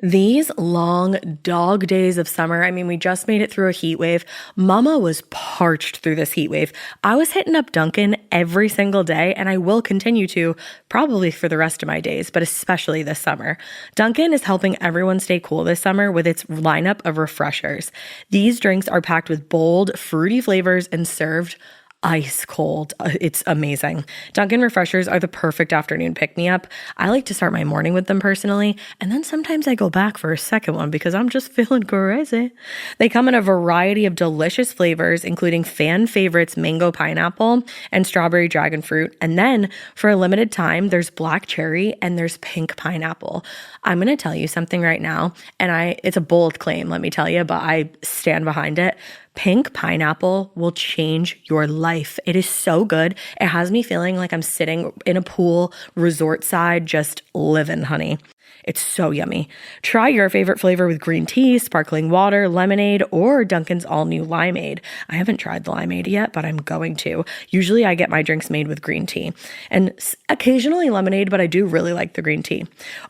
These long dog days of summer, I mean, we just made it through a heat wave. Mama was parched through this heat wave. I was hitting up Dunkin' every single day, and I will continue to probably for the rest of my days, but especially this summer. Dunkin' is helping everyone stay cool this summer with its lineup of refreshers. These drinks are packed with bold, fruity flavors and served ice cold. It's amazing. Dunkin' refreshers are the perfect afternoon pick-me-up. I like to start my morning with them personally, and then sometimes I go back for a second one because I'm just feeling crazy. They come in a variety of delicious flavors, including fan favorites mango pineapple and strawberry dragon fruit. And then for a limited time, there's black cherry and there's pink pineapple. I'm going to tell you something right now, and it's a bold claim, let me tell you, but I stand behind it. Pink pineapple will change your life. It is so good. It has me feeling like I'm sitting in a pool, resort side, just living, honey. It's so yummy. Try your favorite flavor with green tea, sparkling water, lemonade, or Dunkin's all-new limeade. I haven't tried the limeade yet, but I'm going to. Usually I get my drinks made with green tea and occasionally lemonade, but I do really like the green tea.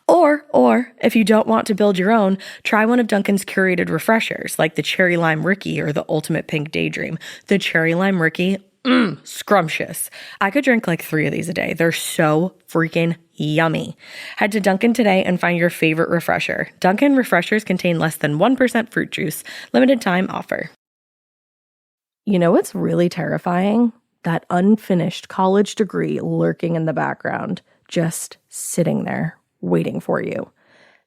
Or if you don't want to build your own, try one of Dunkin's curated refreshers like the Cherry Lime Ricky or the Ultimate Pink Daydream. The Cherry Lime Ricky, scrumptious. I could drink like 3 of these a day. They're so freaking yummy. Head to Dunkin' today and find your favorite refresher. Dunkin' refreshers contain less than 1% fruit juice. Limited time offer. You know what's really terrifying? That unfinished college degree lurking in the background, just sitting there waiting for you.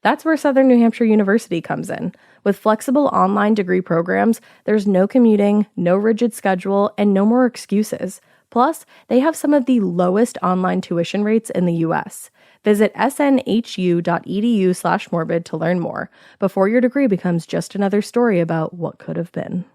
That's where Southern New Hampshire University comes in. With flexible online degree programs, there's no commuting, no rigid schedule, and no more excuses. Plus, they have some of the lowest online tuition rates in the U.S. Visit snhu.edu/morbid to learn more before your degree becomes just another story about what could have been.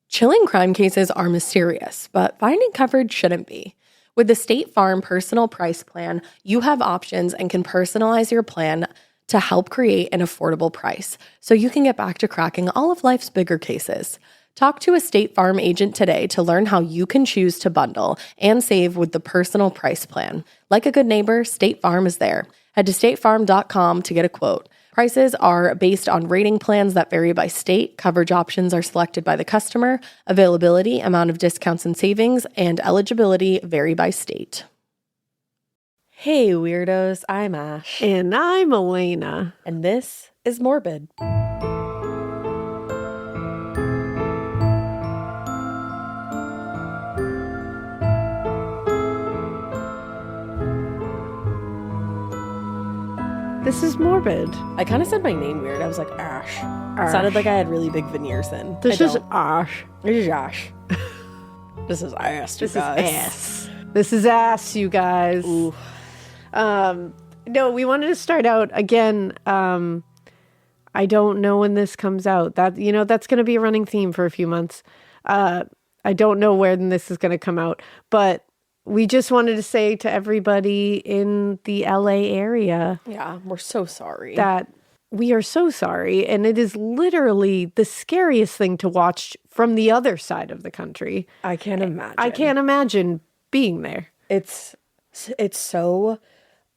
Chilling crime cases are mysterious, but finding coverage shouldn't be. With the State Farm Personal Price Plan, you have options and can personalize your plan to help create an affordable price so you can get back to cracking all of life's bigger cases. Talk to a State Farm agent today to learn how you can choose to bundle and save with the Personal Price Plan. Like a good neighbor, State Farm is there. Head to statefarm.com to get a quote. Prices are based on rating plans that vary by state. Coverage options are selected by the customer. Availability, amount of discounts and savings, and eligibility vary by state. Hey weirdos, I'm Ash. And I'm Elena. And this is Morbid. This is Morbid. I kind of said my name weird. I was like, Ash. It sounded like I had really big veneers in. This is Ash. This is Ash. This is ass, you guys. This is ass, you guys. Ooh. No, we wanted to start out again. I don't know when this comes out. That's going to be a running theme for a few months. I don't know when this is going to come out, but we just wanted to say to everybody in the LA area. Yeah, we're so sorry. That we are so sorry. And it is literally the scariest thing to watch from the other side of the country. I can't imagine. I can't imagine being there. It's so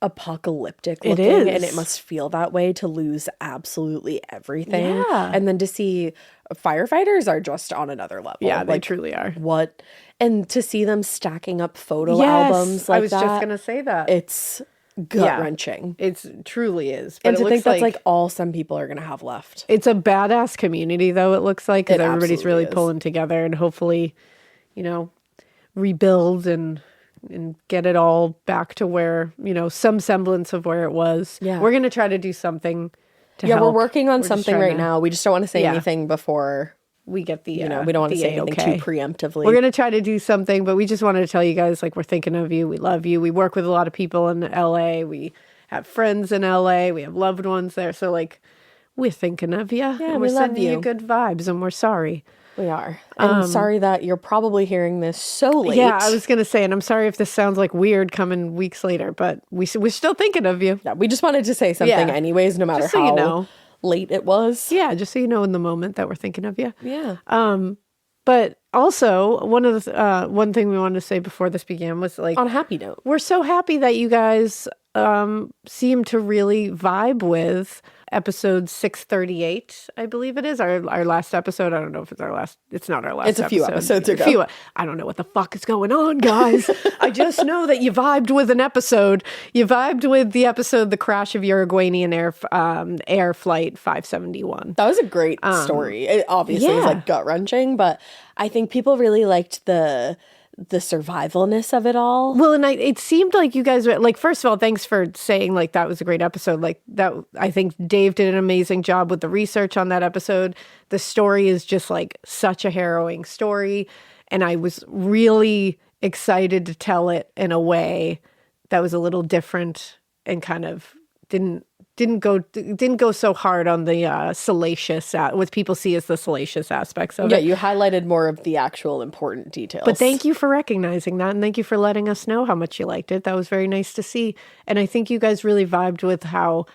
apocalyptic looking. It is. And it must feel that way to lose absolutely everything. Yeah. And then to see firefighters are just on another level. Yeah, they truly are. What? And to see them stacking up photo albums like that. I was just going to say that. It's gut-wrenching. It truly is. But and to think that's like all some people are going to have left. It's a badass community, though, it looks like, because everybody's really is. pulling together and hopefully, rebuild and get it all back to where, some semblance of where it was. Yeah. We're going to try to do something to help. We're working on something right now. We just don't want to say anything before we get the, we don't want to say anything too preemptively. We're going to try to do something, but we just wanted to tell you guys, we're thinking of you. We love you. We work with a lot of people in LA. We have friends in LA. We have loved ones there. So, we're thinking of you. Yeah, and we're sending you good vibes, and we're sorry. We are. I'm sorry that you're probably hearing this so late. Yeah, I was going to say, and I'm sorry if this sounds weird coming weeks later, but we're still thinking of you. Yeah, we just wanted to say something anyways, no matter how late it was. Yeah, just so you know in the moment that we're thinking of you. Yeah. But also, one thing we wanted to say before this began was on a happy note. We're so happy that you guys seem to really vibe with episode 638, I believe it is, our last episode. I don't know if it's our last. It's not our last It's a few episodes ago. I don't know what the fuck is going on, guys. I just know that you vibed with an episode. You vibed with the episode, The Crash of Uruguayan Air Flight 571. That was a great story. It obviously was like gut-wrenching, but I think people really liked the survivalness of it all. Well, and it seemed like you guys were like, first of all, thanks for saying like that was a great episode. Like that, I think Dave did an amazing job with the research on that episode. The story is just like such a harrowing story. And I was really excited to tell it in a way that was a little different and kind of didn't go so hard on the salacious, what people see as the salacious aspects of it. Yeah, you highlighted more of the actual important details. But thank you for recognizing that, and thank you for letting us know how much you liked it. That was very nice to see. And I think you guys really vibed with how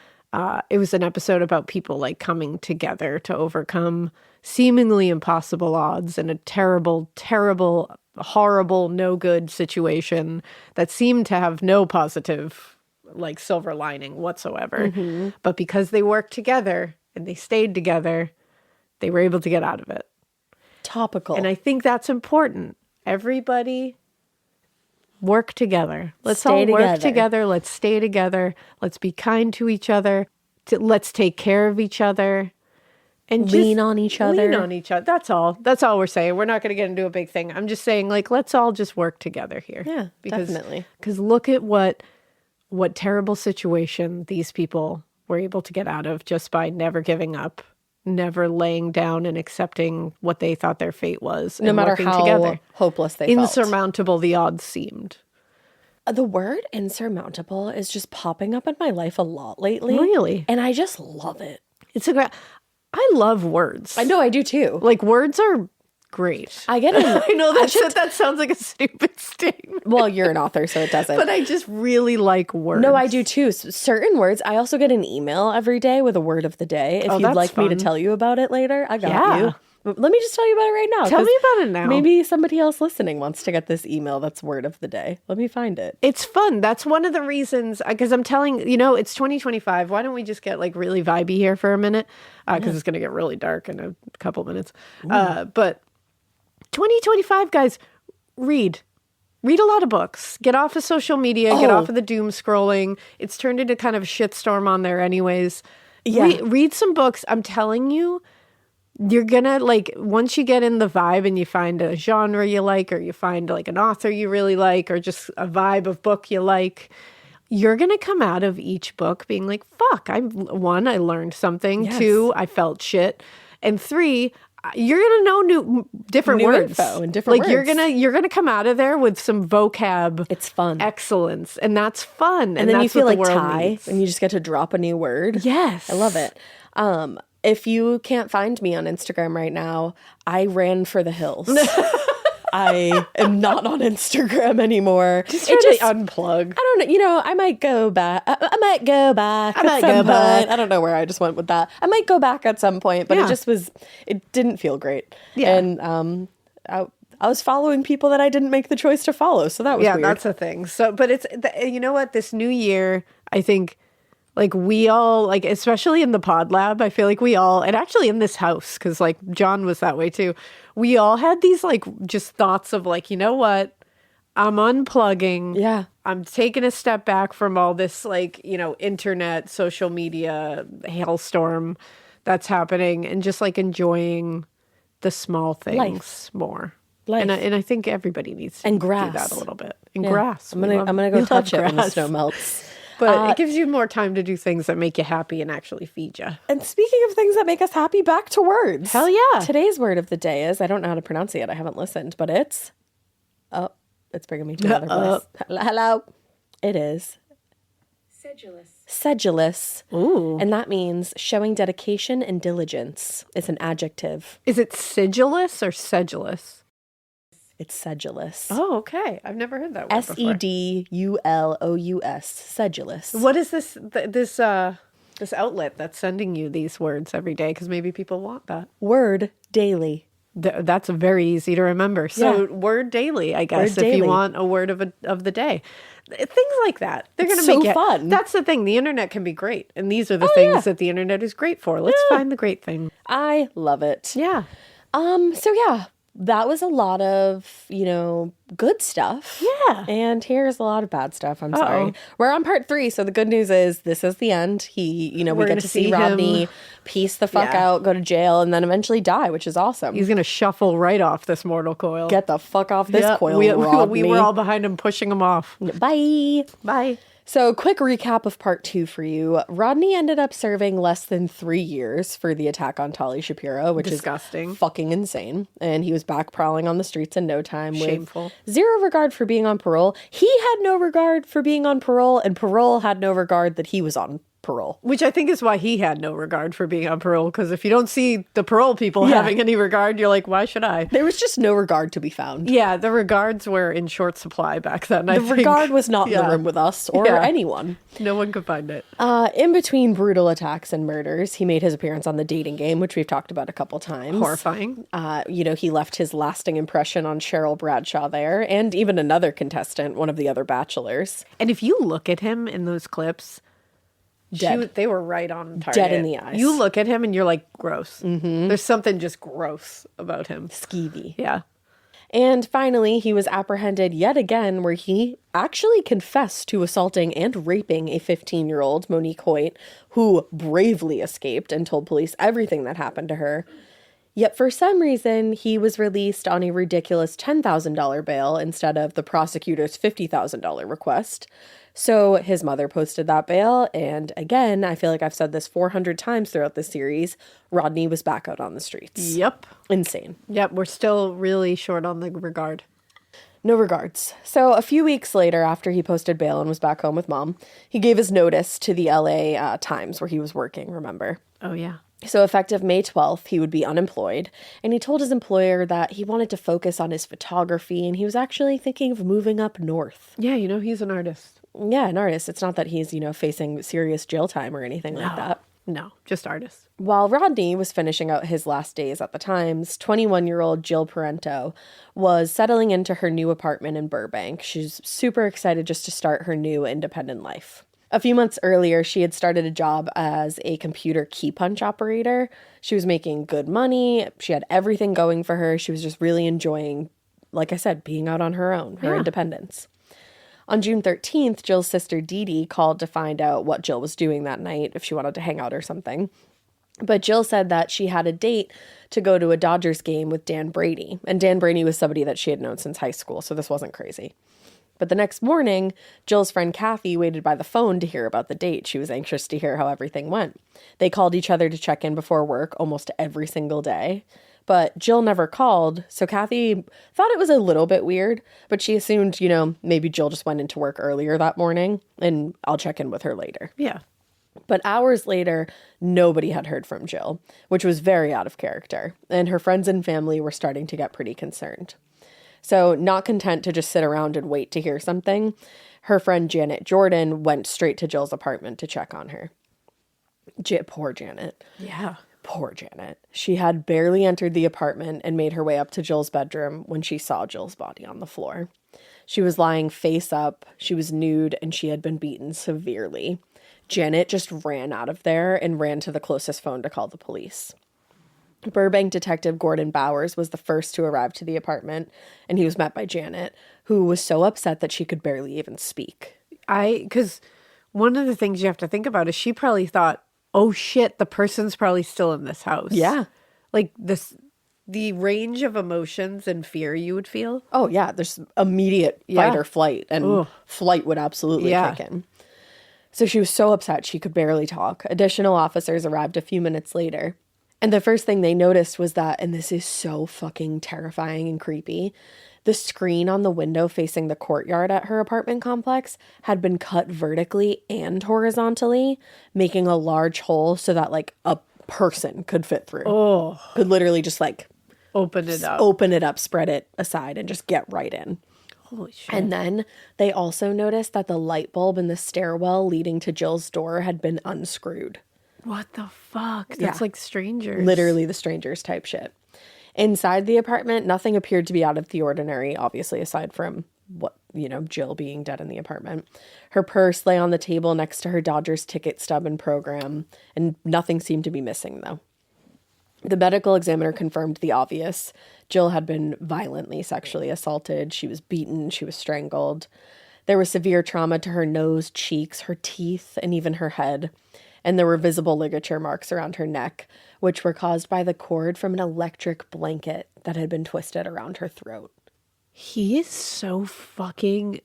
it was an episode about people like coming together to overcome seemingly impossible odds in a terrible, terrible, horrible, no good situation that seemed to have no positive like silver lining whatsoever. Mm-hmm. But because they worked together and they stayed together, they were able to get out of it. Topical. And I think that's important. Everybody work together. Let's stay all together. Work together. Let's stay together. Let's be kind to each other. Let's take care of each other. And lean on each other. Lean on each other. That's all. That's all we're saying. We're not going to get into a big thing. I'm just saying, like, let's all just work together here. Yeah, definitely. Because look at what terrible situation these people were able to get out of just by never giving up, never laying down and accepting what they thought their fate was. No matter how hopeless they felt. Insurmountable the odds seemed. The word insurmountable is just popping up in my life a lot lately. Really? And I just love it. I love words. I know, I do too. Like, words are great. I get it. I know that sounds like a stupid statement. Well, you're an author, so it doesn't. But I just really like words. No, I do too. Certain words. I also get an email every day with a word of the day. If you'd like me to tell you about it later, I got you. Let me just tell you about it right now. Tell me about it now. Maybe somebody else listening wants to get this email that's word of the day. Let me find it. It's fun. That's one of the reasons, because I'm telling, it's 2025. Why don't we just get like really vibey here for a minute? Because it's going to get really dark in a couple minutes. But 2025, guys, read a lot of books. Get off of social media. Get off of the doom scrolling. It's turned into kind of a shitstorm on there anyways. Yeah. Read some books. I'm telling you, you're gonna, like, once you get in the vibe and you find a genre you like, or you find like an author you really like, or just a vibe of book you like, you're gonna come out of each book being like, fuck, I learned something. Yes. 2, I felt shit. And 3, you're gonna know different words info and different words. You're gonna come out of there with some vocab. It's fun, excellence, and that's fun. And then that's you feel what like the world Ty, needs. and you just get to drop a new word. Yes, I love it. If you can't find me on Instagram right now, I ran for the hills. I am not on Instagram anymore. Just unplug. I don't know. I might go back. I might go back. I don't know where I just went with that. I might go back at some point, but it didn't feel great. Yeah. And I was following people that I didn't make the choice to follow. So that was weird. Yeah, that's a thing. So, but it's, you know what? This new year, I think, like, we all, like, especially in the pod lab, I feel like we all, and actually in this house, because like John was that way too, we all had these like just thoughts of like, you know what, I'm unplugging. Yeah. I'm taking a step back from all this, like, internet, social media hailstorm that's happening, and just like enjoying the small things more. Life. And I think everybody needs to do that a little bit. And grass. I'm gonna go touch it when the snow melts. But it gives you more time to do things that make you happy and actually feed you. And speaking of things that make us happy, back to words. Hell yeah. Today's word of the day is, I don't know how to pronounce it yet. I haven't listened, but it's bringing me to another place. Hello. It is sedulous. Ooh. And that means showing dedication and diligence. It's an adjective. Is it sedulous or sedulous? It's sedulous. Oh, okay. I've never heard that word before. sedulous. Sedulous. What is this outlet that's sending you these words every day? Because maybe people want that. Word daily. That's very easy to remember. So word daily, I guess, if you want a word of the day. Things like that. They're going to make it fun. That's the thing. The internet can be great. And these are the things that the internet is great for. Let's find the great thing. I love it. Yeah. So yeah, that was a lot of, good stuff. Yeah. And here's a lot of bad stuff. I'm sorry. We're on part 3. So the good news is this is the end. We get to see Rodney piece the fuck out, go to jail, and then eventually die, which is awesome. He's going to shuffle right off this mortal coil. Get the fuck off this coil, we were all behind him, pushing him off. Bye. Bye. So, quick recap of part 2 for you. Rodney ended up serving less than 3 years for the attack on Tali Shapiro, which Disgusting. is fucking insane. And he was back prowling on the streets in no time. Shameful. With zero regard for being on parole. He had no regard for being on parole, and parole had no regard that he was on parole. Which I think is why he had no regard for being on parole, because if you don't see the parole people having any regard, you're like, why should I? There was just no regard to be found. Yeah, the regards were in short supply back then, I think. The regard was not in the room with us or anyone. No one could find it. In between brutal attacks and murders, he made his appearance on The Dating Game, which we've talked about a couple times. Horrifying. He left his lasting impression on Cheryl Bradshaw there, and even another contestant, one of the other bachelors. And if you look at him in those clips, they were right on target. Dead in the eyes. You look at him and you're like, gross. Mm-hmm. There's something just gross about him. Skeevy. Yeah. And finally, he was apprehended yet again, where he actually confessed to assaulting and raping a 15-year-old, Monique Hoyt, who bravely escaped and told police everything that happened to her. Yet for some reason, he was released on a ridiculous $10,000 bail instead of the prosecutor's $50,000 request. So his mother posted that bail, and again, I feel like I've said this 400 times throughout this series, Rodney was back out on the streets. Yep. Insane. Yep, we're still really short on the regard. No regards. So a few weeks later, after he posted bail and was back home with Mom, he gave his notice to the LA Times where he was working, remember? Oh, yeah. So effective May 12th, he would be unemployed, and he told his employer that he wanted to focus on his photography, and he was actually thinking of moving up north. Yeah, he's an artist. Yeah, an artist. It's not that he's, facing serious jail time or anything like that. No, just artist. While Rodney was finishing out his last days at the Times, 21-year-old Jill Parento was settling into her new apartment in Burbank. She's super excited just to start her new independent life. A few months earlier, she had started a job as a computer key punch operator. She was making good money. She had everything going for her. She was just really enjoying, like I said, being out on her own, her independence. On June 13th, Jill's sister Dee Dee called to find out what Jill was doing that night, if she wanted to hang out or something. But Jill said that she had a date to go to a Dodgers game with Dan Brady. And Dan Brady was somebody that she had known since high school, so this wasn't crazy. But the next morning, Jill's friend Kathy waited by the phone to hear about the date. She was anxious to hear how everything went. They called each other to check in before work almost every single day. But Jill never called, so Kathy thought it was a little bit weird, but she assumed, maybe Jill just went into work earlier that morning, and I'll check in with her later. Yeah. But hours later, nobody had heard from Jill, which was very out of character, and her friends and family were starting to get pretty concerned. So, not content to just sit around and wait to hear something, her friend Janet Jordan went straight to Jill's apartment to check on her. Poor Janet. Yeah. Poor Janet. She had barely entered the apartment and made her way up to Jill's bedroom when she saw Jill's body on the floor. She was lying face up, she was nude, and she had been beaten severely. Janet just ran out of there and ran to the closest phone to call the police. Burbank Detective Gordon Bowers was the first to arrive to the apartment, and he was met by Janet, who was so upset that she could barely even speak. Because one of the things you have to think about is she probably thought, oh shit, the person's probably still in this house. Yeah. Like the range of emotions and fear you would feel. Oh, yeah. There's immediate fight or flight, and flight would absolutely kick in. So she was so upset she could barely talk. Additional officers arrived a few minutes later. And the first thing they noticed was that, and this is so fucking terrifying and creepy, the screen on the window facing the courtyard at her apartment complex had been cut vertically and horizontally, making a large hole so that a person could fit through. Oh. Could literally just open it up, spread it aside, and just get right in. Holy shit. And then they also noticed that the light bulb in the stairwell leading to Jill's door had been unscrewed. What the fuck? That's like Strangers. Literally the Strangers type shit. Inside the apartment, nothing appeared to be out of the ordinary, obviously, aside from what, Jill being dead in the apartment. Her purse lay on the table next to her Dodgers ticket stub and program, and nothing seemed to be missing, though. The medical examiner confirmed the obvious. Jill had been violently sexually assaulted. She was beaten. She was strangled. There was severe trauma to her nose, cheeks, her teeth, and even her head. And there were visible ligature marks around her neck, which were caused by the cord from an electric blanket that had been twisted around her throat. He is so fucking,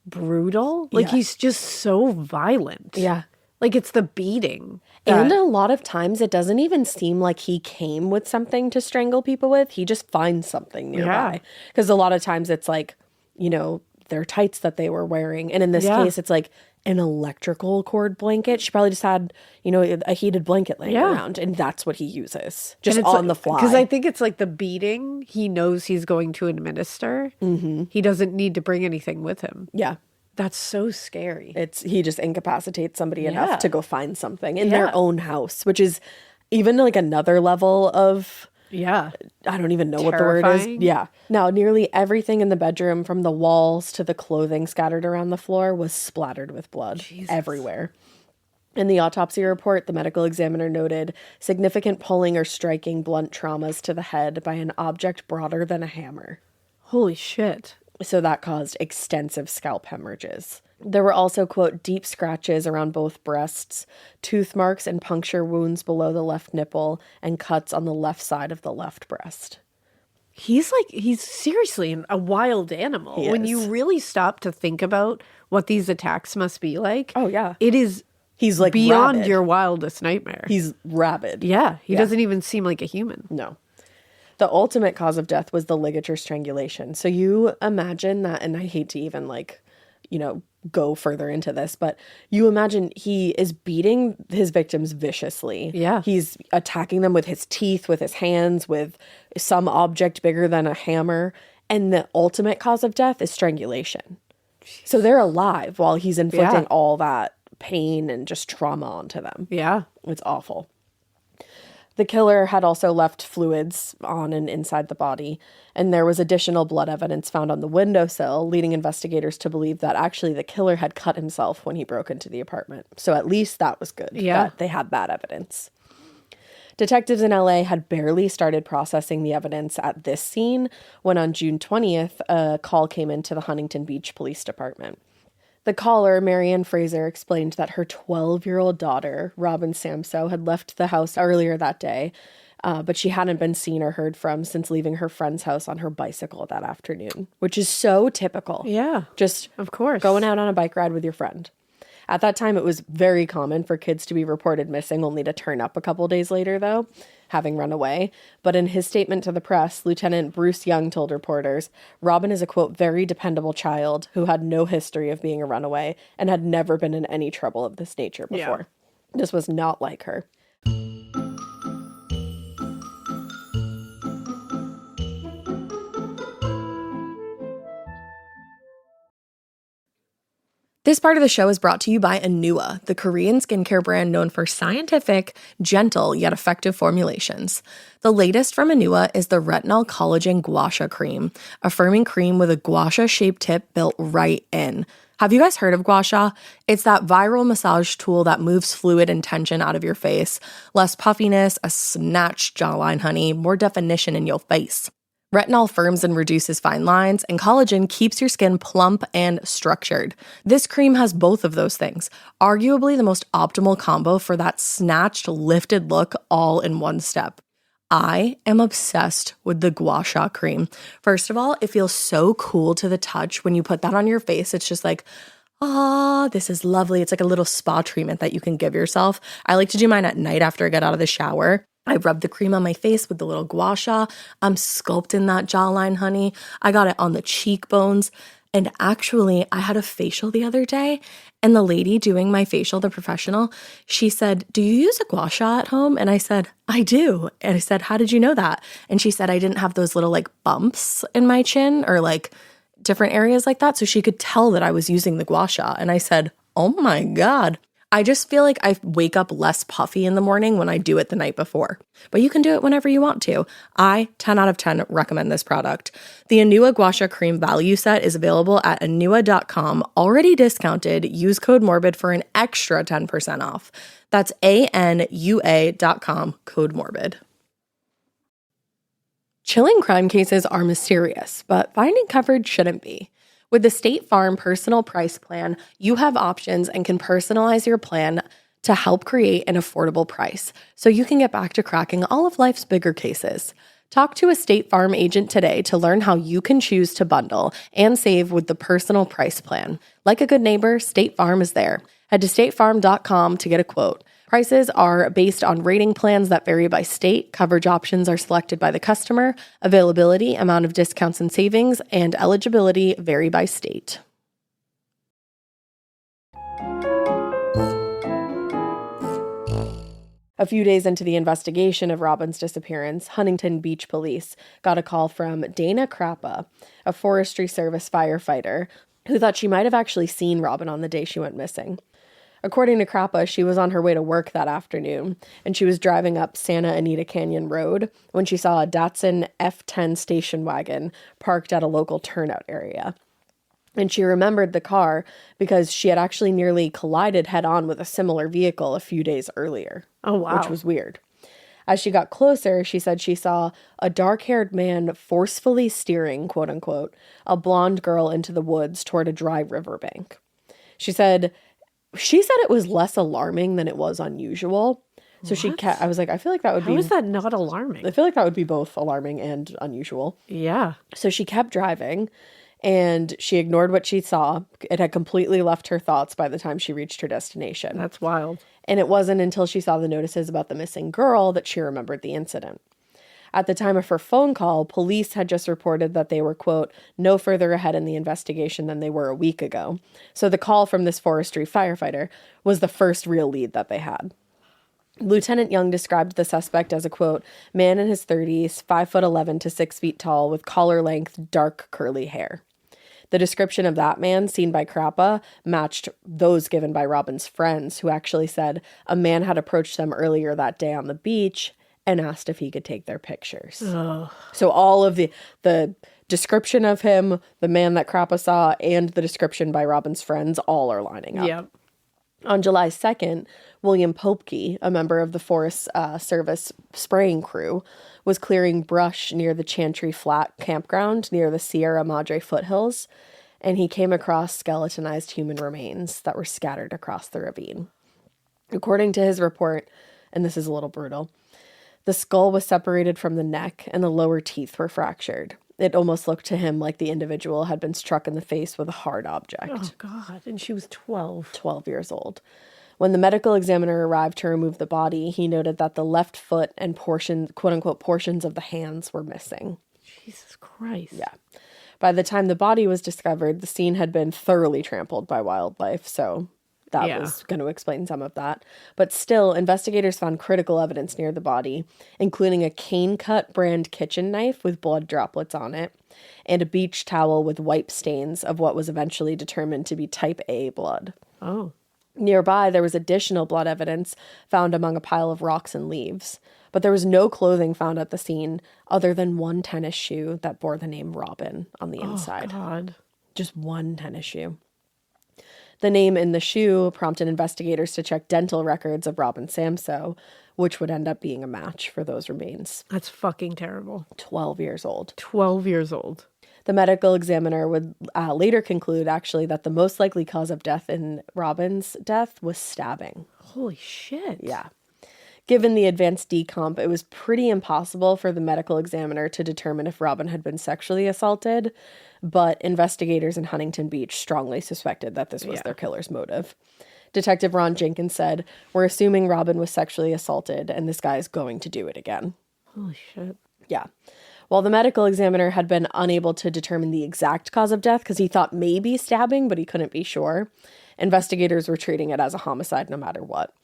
brutal. He's just so violent. Yeah. It's the beating. And a lot of times it doesn't even seem like he came with something to strangle people with. He just finds something nearby. Because a lot of times it's their tights that they were wearing. And in this case, it's an electrical cord blanket. She probably just had, a heated blanket laying around. And that's what he uses. Just on the fly. Because I think it's the beating he knows he's going to administer. Mm-hmm. He doesn't need to bring anything with him. Yeah. That's so scary. He just incapacitates somebody enough to go find something in their own house, which is even another level of... Yeah. I don't even know what the word is. Yeah. Now, nearly everything in the bedroom, from the walls to the clothing scattered around the floor, was splattered with blood everywhere. In the autopsy report, the medical examiner noted significant pulling or striking blunt traumas to the head by an object broader than a hammer. Holy shit. So that caused extensive scalp hemorrhages. There were also, quote, deep scratches around both breasts, tooth marks and puncture wounds below the left nipple, and cuts on the left side of the left breast. He's seriously a wild animal. When you really stop to think about what these attacks must be like. Oh, yeah. He's beyond rabid. Your wildest nightmare. He's rabid. Yeah. He doesn't even seem like a human. No. The ultimate cause of death was the ligature strangulation. So you imagine that, and I hate to even go further into this, but you imagine he is beating his victims viciously. Yeah. He's attacking them with his teeth, with his hands, with some object bigger than a hammer. And the ultimate cause of death is strangulation. Jeez. So they're alive while he's inflicting all that pain and just trauma onto them. Yeah. It's awful. The killer had also left fluids on and inside the body, and there was additional blood evidence found on the windowsill, leading investigators to believe that actually the killer had cut himself when he broke into the apartment. So at least that was good. Yeah. That they had that evidence. Detectives in LA had barely started processing the evidence at this scene when on June 20th, a call came into the Huntington Beach Police Department. The caller, Marianne Fraser, explained that her 12-year-old daughter, Robin Samso, had left the house earlier that day, but she hadn't been seen or heard from since leaving her friend's house on her bicycle that afternoon, which is so typical. Yeah, just of course, going out on a bike ride with your friend. At that time, it was very common for kids to be reported missing, only to turn up a couple days later, though, having run away. But in his statement to the press, Lieutenant Bruce Young told reporters, Robin is a, quote, very dependable child who had no history of being a runaway and had never been in any trouble of this nature before. Yeah. This was not like her. This part of the show is brought to you by Anua, the Korean skincare brand known for scientific, gentle, yet effective formulations. The latest from Anua is the Retinol Collagen Gua Sha Cream, a firming cream with a gua sha-shaped tip built right in. Have you guys heard of gua sha? It's that viral massage tool that moves fluid and tension out of your face. Less puffiness, a snatched jawline, honey, more definition in your face. Retinol firms and reduces fine lines, and collagen keeps your skin plump and structured. This cream has both of those things, arguably the most optimal combo for that snatched, lifted look all in one step. I am obsessed with the Gua Sha cream. First of all, it feels so cool to the touch. When you put that on your face, it's just like, this is lovely. It's like a little spa treatment that you can give yourself. I like to do mine at night after I get out of the shower. I rub the cream on my face with the little gua sha. I'm sculpting that jawline, honey. I got it on the cheekbones. And actually, I had a facial the other day, and the lady doing my facial, the professional, she said, do you use a gua sha at home? And I said, I do. And I said, how did you know that? And she said, I didn't have those little bumps in my chin or different areas like that. So she could tell that I was using the gua sha. And I said, oh my God. I just feel like I wake up less puffy in the morning when I do it the night before. But you can do it whenever you want to. I, 10 out of 10, recommend this product. The Anua Gua Sha Cream Value Set is available at anua.com, already discounted. Use code MORBID for an extra 10% off. That's ANUA.com, code MORBID. Chilling crime cases are mysterious, but finding coverage shouldn't be. With the State Farm Personal Price Plan, you have options and can personalize your plan to help create an affordable price so you can get back to cracking all of life's bigger cases. Talk to a State Farm agent today to learn how you can choose to bundle and save with the Personal Price Plan. Like a good neighbor, State Farm is there. Head to statefarm.com to get a quote. Prices are based on rating plans that vary by state. Coverage options are selected by the customer. Availability, amount of discounts and savings, and eligibility vary by state. A few days into the investigation of Robin's disappearance, Huntington Beach police got a call from Dana Crappa, a Forestry Service firefighter, who thought she might have actually seen Robin on the day she went missing. According to Crappa, she was on her way to work that afternoon, and she was driving up Santa Anita Canyon Road when she saw a Datsun F10 station wagon parked at a local turnout area. And she remembered the car because she had actually nearly collided head-on with a similar vehicle a few days earlier. Oh, wow. Which was weird. As she got closer, she said she saw a dark-haired man forcefully steering, quote-unquote, a blonde girl into the woods toward a dry riverbank. She said it was less alarming than it was unusual. So I was like, I feel like that would be... How is that not alarming? I feel like that would be both alarming and unusual. Yeah. So she kept driving, and she ignored what she saw. It had completely left her thoughts by the time she reached her destination. That's wild. And it wasn't until she saw the notices about the missing girl that she remembered the incident. At the time of her phone call, police had just reported that they were, quote, no further ahead in the investigation than they were a week ago. So the call from this forestry firefighter was the first real lead that they had. Lieutenant Young described the suspect as a, quote, man in his 30s, 5'11" to 6 feet tall, with collar-length, dark, curly hair. The description of that man, seen by Crappa, matched those given by Robin's friends, who actually said a man had approached them earlier that day on the beach and asked if he could take their pictures. Ugh. So all of the description of him, the man that Crappa saw, and the description by Robin's friends all are lining up. Yep. On July 2nd, William Popke, a member of the Forest Service spraying crew, was clearing brush near the Chantry Flat campground near the Sierra Madre foothills, and he came across skeletonized human remains that were scattered across the ravine. According to his report, and this is a little brutal, the skull was separated from the neck and the lower teeth were fractured. It almost looked to him like the individual had been struck in the face with a hard object. Oh, God. And she was 12. 12 years old. When the medical examiner arrived to remove the body, he noted that the left foot and quote-unquote, portions of the hands were missing. Jesus Christ. Yeah. By the time the body was discovered, the scene had been thoroughly trampled by wildlife, so that was going to explain some of that. But still, investigators found critical evidence near the body, including a cane-cut brand kitchen knife with blood droplets on it, and a beach towel with wipe stains of what was eventually determined to be type A blood. Oh. Nearby, there was additional blood evidence found among a pile of rocks and leaves, but there was no clothing found at the scene other than one tennis shoe that bore the name Robin on the inside. Oh, God. Just one tennis shoe. The name in the shoe prompted investigators to check dental records of Robin Samso, which would end up being a match for those remains. That's fucking terrible. 12 years old. 12 years old. The medical examiner would later conclude, actually, that the most likely cause of death in Robin's death was stabbing. Holy shit. Yeah. Given the advanced decomp, it was pretty impossible for the medical examiner to determine if Robin had been sexually assaulted, but investigators in Huntington Beach strongly suspected that this was their killer's motive. Detective Ron Jenkins said, "We're assuming Robin was sexually assaulted, and this guy is going to do it again." Holy shit. Yeah. While the medical examiner had been unable to determine the exact cause of death because he thought maybe stabbing, but he couldn't be sure, investigators were treating it as a homicide no matter what.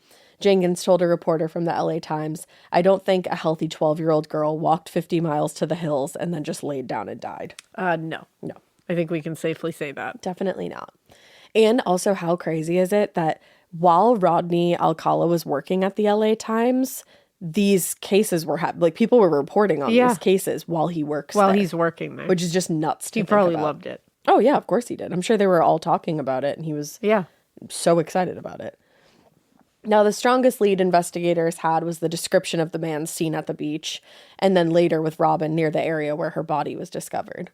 Jenkins told a reporter from the LA Times, "I don't think a healthy 12-year-old girl walked 50 miles to the hills and then just laid down and died." No. No. I think we can safely say that. Definitely not. And also, how crazy is it that while Rodney Alcala was working at the LA Times, these cases were people were reporting on these cases while he works while there, he's working there, which is just nuts to he think probably about. loved it. Oh yeah, of course he did. I'm sure they were all talking about it and he was so excited about it. Now, the strongest lead investigators had was the description of the man seen at the beach, and then later with Robin near the area where her body was discovered.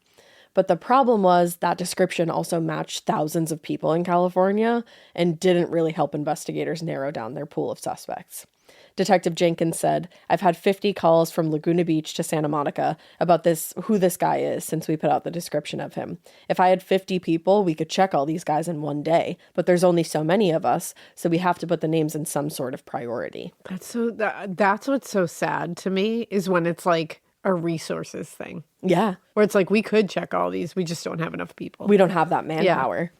But the problem was that description also matched thousands of people in California and didn't really help investigators narrow down their pool of suspects. Detective Jenkins said, "I've had 50 calls from Laguna Beach to Santa Monica about who this guy is since we put out the description of him. If I had 50 people, we could check all these guys in one day, but there's only so many of us, so we have to put the names in some sort of priority." That's what's so sad to me is when it's like a resources thing. Yeah. Where it's like, we could check all these, we just don't have enough people. We don't have that manpower.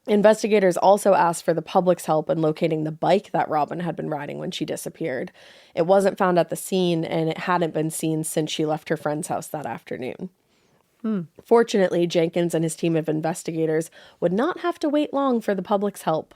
Investigators also asked for the public's help in locating the bike that Robin had been riding when she disappeared. It wasn't found at the scene, and it hadn't been seen since she left her friend's house that afternoon. Fortunately, Jenkins and his team of investigators would not have to wait long for the public's help.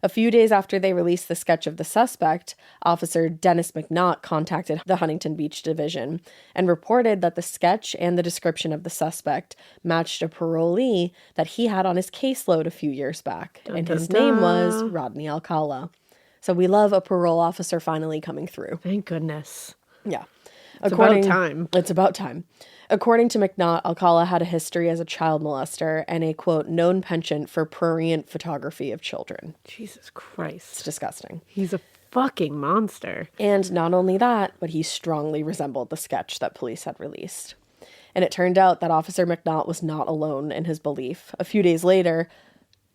A few days after they released the sketch of the suspect, Officer Dennis McNaught contacted the Huntington Beach Division and reported that the sketch and the description of the suspect matched a parolee that he had on his caseload a few years back, and his name was Rodney Alcala. So we love a parole officer finally coming through. Thank goodness. Yeah. It's about time. It's about time. According to McNaught, Alcala had a history as a child molester and a, quote, known penchant for prurient photography of children. Jesus Christ. It's disgusting. He's a fucking monster. And not only that, but he strongly resembled the sketch that police had released. And it turned out that Officer McNaught was not alone in his belief. A few days later,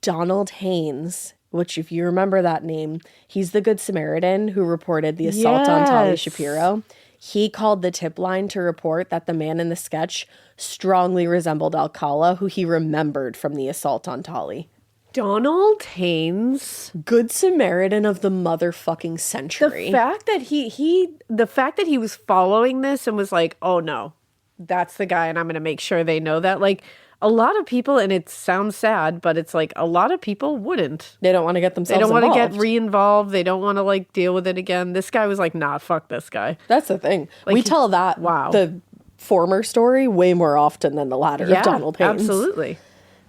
Donald Haynes, which if you remember that name, he's the Good Samaritan who reported the assault on Talia Shapiro. He called the tip line to report that the man in the sketch strongly resembled Alcala, who he remembered from the assault on Talia. Donald Haynes, Good Samaritan of the motherfucking century. The fact that he was following this and was like, "Oh no, that's the guy," and I'm going to make sure they know that. Like, a lot of people, and it sounds sad, but it's like a lot of people wouldn't. They don't want to get themselves involved. They don't want involved. to get re-involved. They don't want to like deal with it again. This guy was like, "Nah, fuck this guy." That's the thing. Like, we tell that the former story way more often than the latter of Donald Haynes. Absolutely.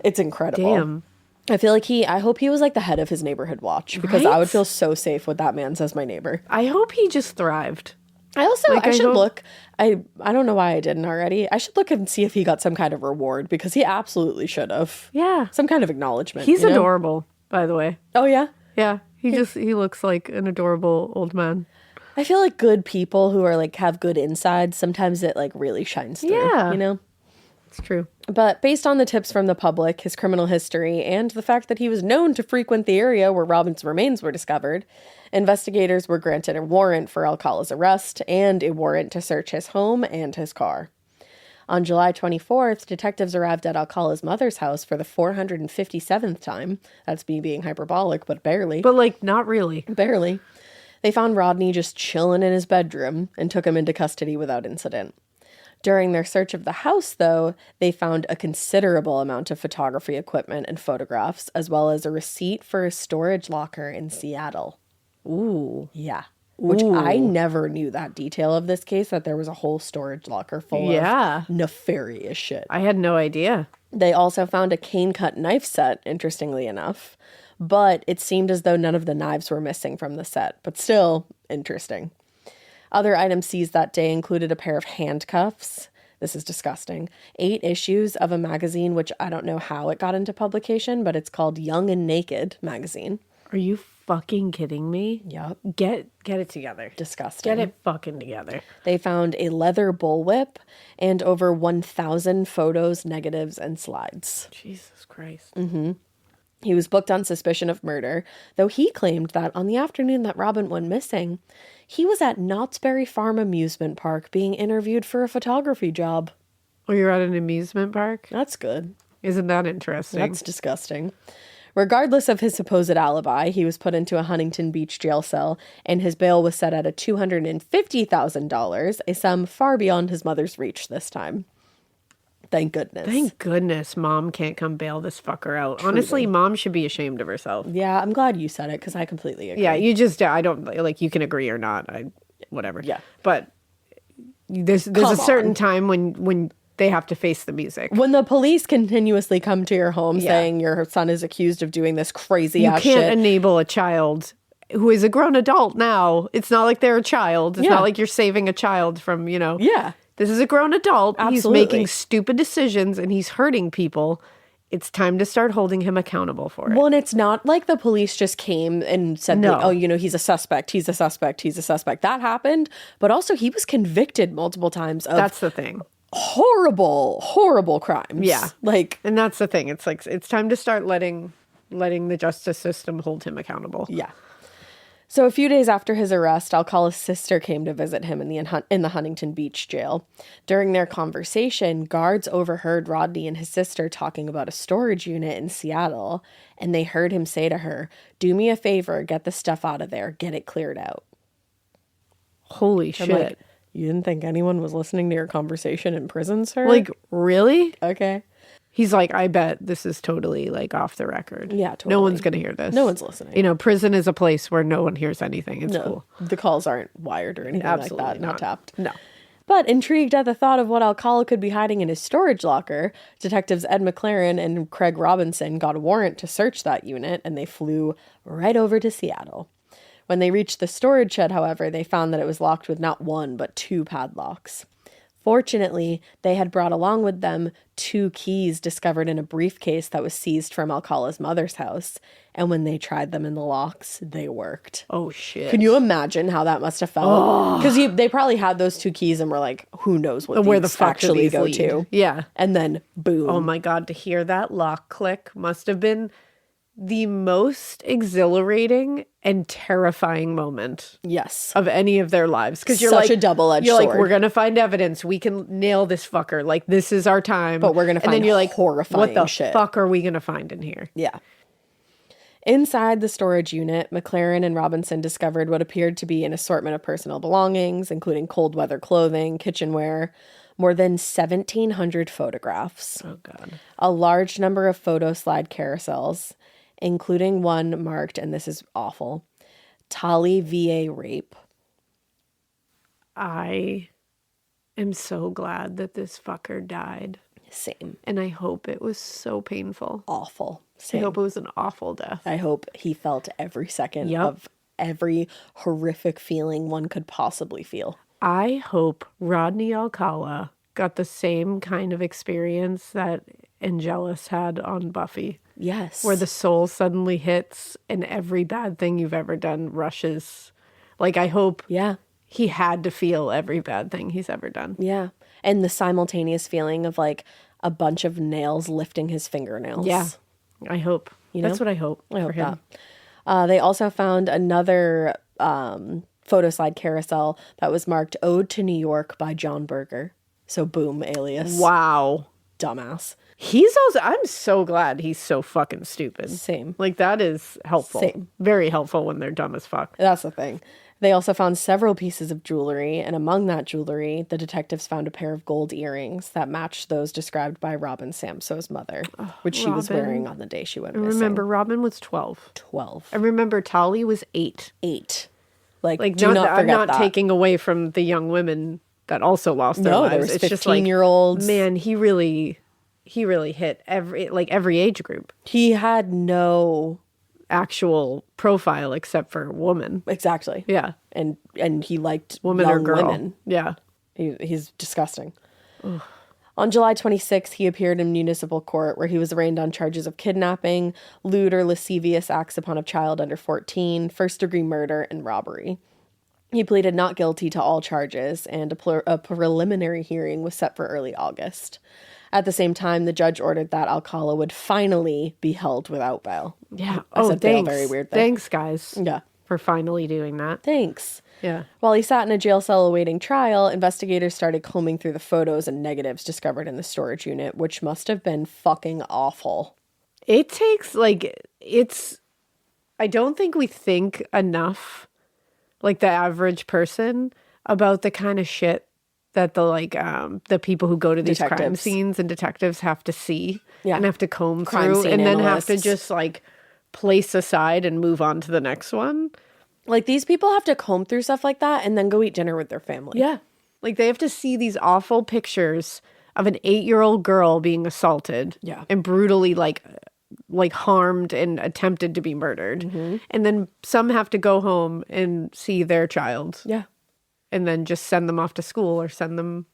It's incredible. Damn. I feel like I hope he was like the head of his neighborhood watch, because I would feel so safe with that man as my neighbor. I hope he just thrived. I also, I should look, I don't know why I didn't already. I should look and see if he got some kind of reward, because he absolutely should have. Yeah. Some kind of acknowledgement. He's adorable, by the way. Oh, yeah? Yeah. He looks like an adorable old man. I feel like good people who are like, have good insides, sometimes it like really shines through, you know? It's true. But based on the tips from the public, his criminal history, and the fact that he was known to frequent the area where Robin's remains were discovered, investigators were granted a warrant for Alcala's arrest and a warrant to search his home and his car. On July 24th, detectives arrived at Alcala's mother's house for the 457th time. That's me being hyperbolic, but barely. But like, not really. Barely. They found Rodney just chilling in his bedroom and took him into custody without incident. During their search of the house, though, they found a considerable amount of photography equipment and photographs, as well as a receipt for a storage locker in Seattle. Ooh. Yeah. Which I never knew that detail of this case, that there was a whole storage locker full of nefarious shit. I had no idea. They also found a cane-cut knife set, interestingly enough, but it seemed as though none of the knives were missing from the set, but still interesting. Other items seized that day included a pair of handcuffs. This is disgusting. 8 issues of a magazine, which I don't know how it got into publication, but it's called Young and Naked magazine. Are you fucking kidding me? Yep. Get it together. Disgusting. Get it fucking together. They found a leather bullwhip and over 1,000 photos, negatives, and slides. Jesus Christ. Mm-hmm. He was booked on suspicion of murder, though he claimed that on the afternoon that Robin went missing, he was at Knott's Berry Farm Amusement Park being interviewed for a photography job. Oh, you're at an amusement park? That's good. Isn't that interesting? That's disgusting. Regardless of his supposed alibi, he was put into a Huntington Beach jail cell, and his bail was set at a $250,000, a sum far beyond his mother's reach this time. Thank goodness. Thank goodness mom can't come bail this fucker out. Honestly, mom should be ashamed of herself. Yeah, I'm glad you said it because I completely agree. Yeah, you just, I don't, like, you can agree or not. Whatever. Yeah. But there's a certain time when they have to face the music. When the police continuously come to your home saying your son is accused of doing this crazy ass shit. You can't enable a child who is a grown adult now. It's not like they're a child. It's not like you're saving a child from, Yeah. This is a grown adult. Absolutely. He's making stupid decisions and he's hurting people. It's time to start holding him accountable for it. Well, and it's not like the police just came and said, No. he's a suspect, he's a suspect, he's a suspect. That happened. But also he was convicted multiple times of That's the thing. horrible, horrible crimes. Yeah. Like, And that's the thing. It's like, it's time to start letting the justice system hold him accountable. yeah. So a few days after his arrest, Alcala's sister came to visit him in the Huntington Beach jail. During their conversation, guards overheard Rodney and his sister talking about a storage unit in Seattle, and they heard him say to her, "Do me a favor, get the stuff out of there, get it cleared out." Holy shit. Like, you didn't think anyone was listening to your conversation in prison, sir? Like, really? Okay. He's like, I bet this is totally like off the record. Yeah, totally. No one's going to hear this. No one's listening. Prison is a place where no one hears anything. It's cool. The calls aren't wired or anything Absolutely like that, not tapped. No. But intrigued at the thought of what Alcala could be hiding in his storage locker, detectives Ed McLaren and Craig Robinson got a warrant to search that unit, and they flew right over to Seattle. When they reached the storage shed, however, they found that it was locked with not one, but 2 padlocks. Fortunately, they had brought along with them 2 keys discovered in a briefcase that was seized from Alcala's mother's house, and when they tried them in the locks, they worked. Oh, shit. Can you imagine how that must have felt? Because they probably had those 2 keys and were like, who knows what Where these the fuck actually do go these lead? to. Yeah. And then, boom. Oh, my God. To hear that lock click must have been the most exhilarating and terrifying moment Yes. of any of their lives. Because you're Such like, a double-edged you're like, sword. we're going to find evidence. We can nail this fucker. Like, this is our time. But we're gonna And then find you're like, horrifying what the shit. fuck are we going to find in here? Yeah. Inside the storage unit, McLaren and Robinson discovered what appeared to be an assortment of personal belongings, including cold weather clothing, kitchenware, more than 1,700 photographs. Oh, God. A large number of photo slide carousels, including one marked, and this is awful, Tali VA rape. I am so glad that this fucker died. Same. And I hope it was so painful. Awful. I Same. hope it was an awful death. I hope he felt every second Yep. of every horrific feeling one could possibly feel. I hope Rodney Alcala got the same kind of experience that Angelus had on Buffy, Yes. where the soul suddenly hits and every bad thing you've ever done rushes. Like, I hope Yeah. he had to feel every bad thing he's ever done. Yeah. And the simultaneous feeling of like a bunch of nails lifting his fingernails. Yeah. I hope. You know? That's what I hope I hope for him. that. They also found another photo slide carousel that was marked Ode to New York by John Berger. So boom, alias. Wow. Dumbass. He's also, I'm so glad he's so fucking stupid. Same. Like, that is helpful. Same. Very helpful when they're dumb as fuck. That's the thing. They also found several pieces of jewelry, and among that jewelry, the detectives found a pair of gold earrings that matched those described by Robin Samso's mother, which she was Robin. wearing on the day she went I missing. remember Robin was 12. 12. I remember Tali was 8. 8. Like Like, do not not that, I'm forget not that. taking away from the young women that also lost their No, lives. there was It's just like, 15-year-olds. man, he really hit every age group. He had no Actual profile except for woman. exactly. Yeah. And he liked Woman young or girl. women. Yeah. He's disgusting. On July 26th, he appeared in municipal court where he was arraigned on charges of kidnapping, lewd or lascivious acts upon a child under 14, first-degree murder, and robbery. He pleaded not guilty to all charges, and a preliminary hearing was set for early August. At the same time, the judge ordered that Alcala would finally be held without bail. Yeah. I said bail, thanks. very weird there. Thanks, guys. Yeah. For finally doing that. Thanks. Yeah. While he sat in a jail cell awaiting trial, investigators started combing through the photos and negatives discovered in the storage unit, which must have been fucking awful. It takes, I don't think we think enough, like the average person, about the kind of shit that the people who go to these crime Detectives. scenes and detectives have to see Yeah. and have to comb Crime through scene and then have to analysts. just like place aside and move on to the next one. Like, these people have to comb through stuff like that and then go eat dinner with their family. Yeah. Like they have to see these awful pictures of an 8-year-old girl being assaulted and brutally like harmed and attempted to be murdered. And then some have to go home and see their child. Yeah. And then just send them off to school or send them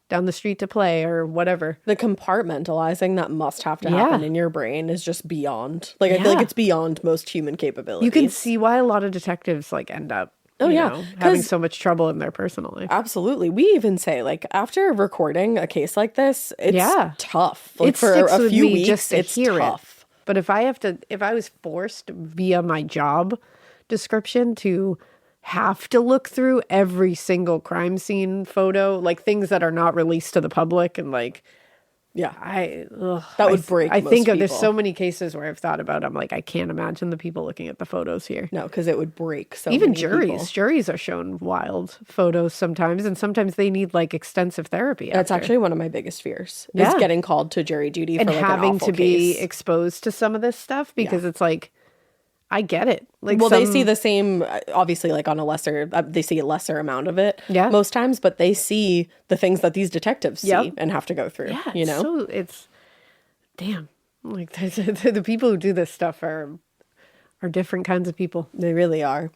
down the street to play or whatever. The compartmentalizing that must have to happen in your brain is just beyond. Like, I feel like it's beyond most human capabilities. You can see why a lot of detectives like end up having so much trouble in their personal life. Absolutely. We even say, like, after recording a case like this, it's tough. Like, It for sticks a with few me weeks, just to it's hear tough. But if I was forced via my job description to have to look through every single crime scene photo, like things that are not released to the public, and like, that would break I most think there's people. so many cases where I've thought about, I'm like, I can't imagine the people looking at the photos here. No, because it would break so Even many people. juries are shown wild photos sometimes, and sometimes they need like extensive therapy. That's after. actually one of my biggest fears, is Yeah. getting called to jury duty and for like having an awful to be case. exposed to some of this stuff, because it's like, I get it. Like, Well, they see the same, obviously, like on a lesser, they see a lesser amount of it most times, but they see the things that these detectives see and have to go through, you know? So it's, damn, like the people who do this stuff are different kinds of people. They really are.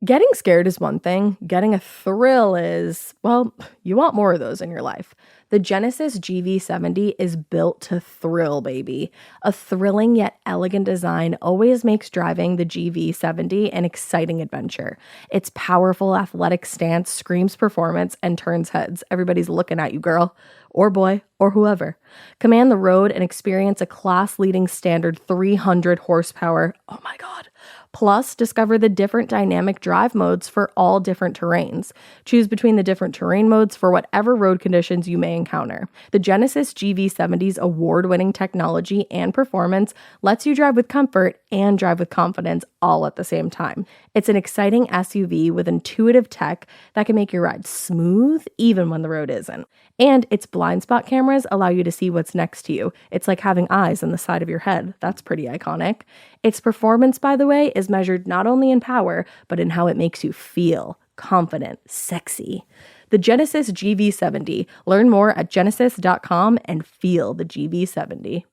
Getting scared is one thing. Getting a thrill is, well, you want more of those in your life. The Genesis GV70 is built to thrill, baby. A thrilling yet elegant design always makes driving the GV70 an exciting adventure. Its powerful athletic stance screams performance and turns heads. Everybody's looking at you, girl, or boy, or whoever. Command the road and experience a class-leading standard 300 horsepower. Oh my God. Plus, discover the different dynamic drive modes for all different terrains. Choose between the different terrain modes for whatever road conditions you may encounter. The Genesis GV70's award-winning technology and performance lets you drive with comfort and drive with confidence all at the same time. It's an exciting SUV with intuitive tech that can make your ride smooth even when the road isn't. And its blind spot cameras allow you to see what's next to you. It's like having eyes on the side of your head. That's pretty iconic. Its performance, by the way, is measured not only in power, but in how it makes you feel confident, sexy. The Genesis GV70. Learn more at genesis.com and feel the GV70.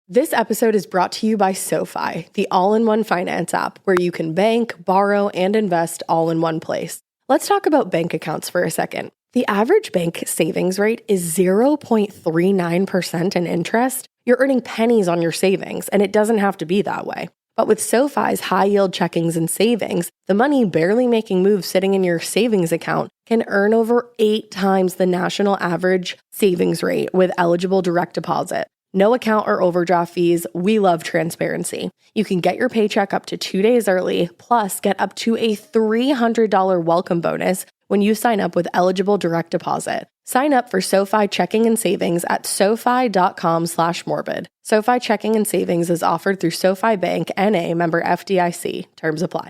This episode is brought to you by SoFi, the all-in-one finance app where you can bank, borrow, and invest all in one place. Let's talk about bank accounts for a second. The average bank savings rate is 0.39% in interest. You're earning pennies on your savings, and it doesn't have to be that way. But with SoFi's high-yield checkings and savings, the money barely making moves sitting in your savings account can earn over 8 times the national average savings rate with eligible direct deposit. No account or overdraft fees. We love transparency. You can get your paycheck up to 2 days early, plus get up to a $300 welcome bonus when you sign up with eligible direct deposit. Sign up for SoFi checking and savings at SoFi.com/morbid. SoFi checking and savings is offered through SoFi Bank, N.A., member FDIC. Terms apply.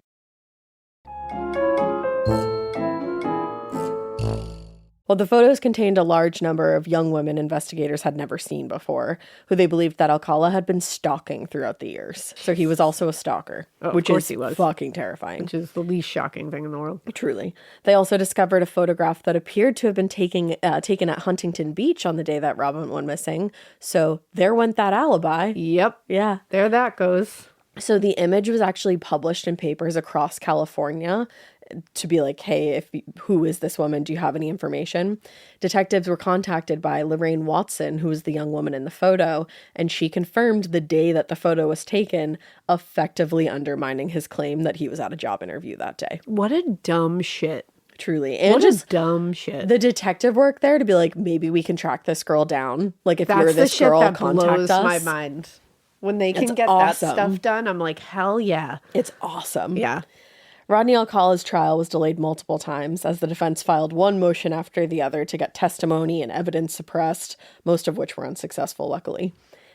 Well, the photos contained a large number of young women investigators had never seen before, who they believed that Alcala had been stalking throughout the years. So he was also a stalker, which is fucking terrifying. Which is the least shocking thing in the world. Truly. They also discovered a photograph that appeared to have been taken at Huntington Beach on the day that Robin went missing. So there went that alibi. Yep. Yeah. There that goes. So the image was actually published in papers across California to be like, hey, who is this woman? Do you have any information? Detectives were contacted by Lorraine Watson, who was the young woman in the photo, and she confirmed the day that the photo was taken, effectively undermining his claim that he was at a job interview that day. What a dumb shit. Truly. And what just a dumb shit. The detective work there to be like, maybe we can track this girl down. Like, if you're this shit girl, that contact blows us. my mind. When they can It's get awesome. that stuff done, I'm like, hell yeah. It's awesome. Yeah. Rodney Alcala's trial was delayed multiple times as the defense filed one motion after the other to get testimony and evidence suppressed, most of which were unsuccessful, luckily.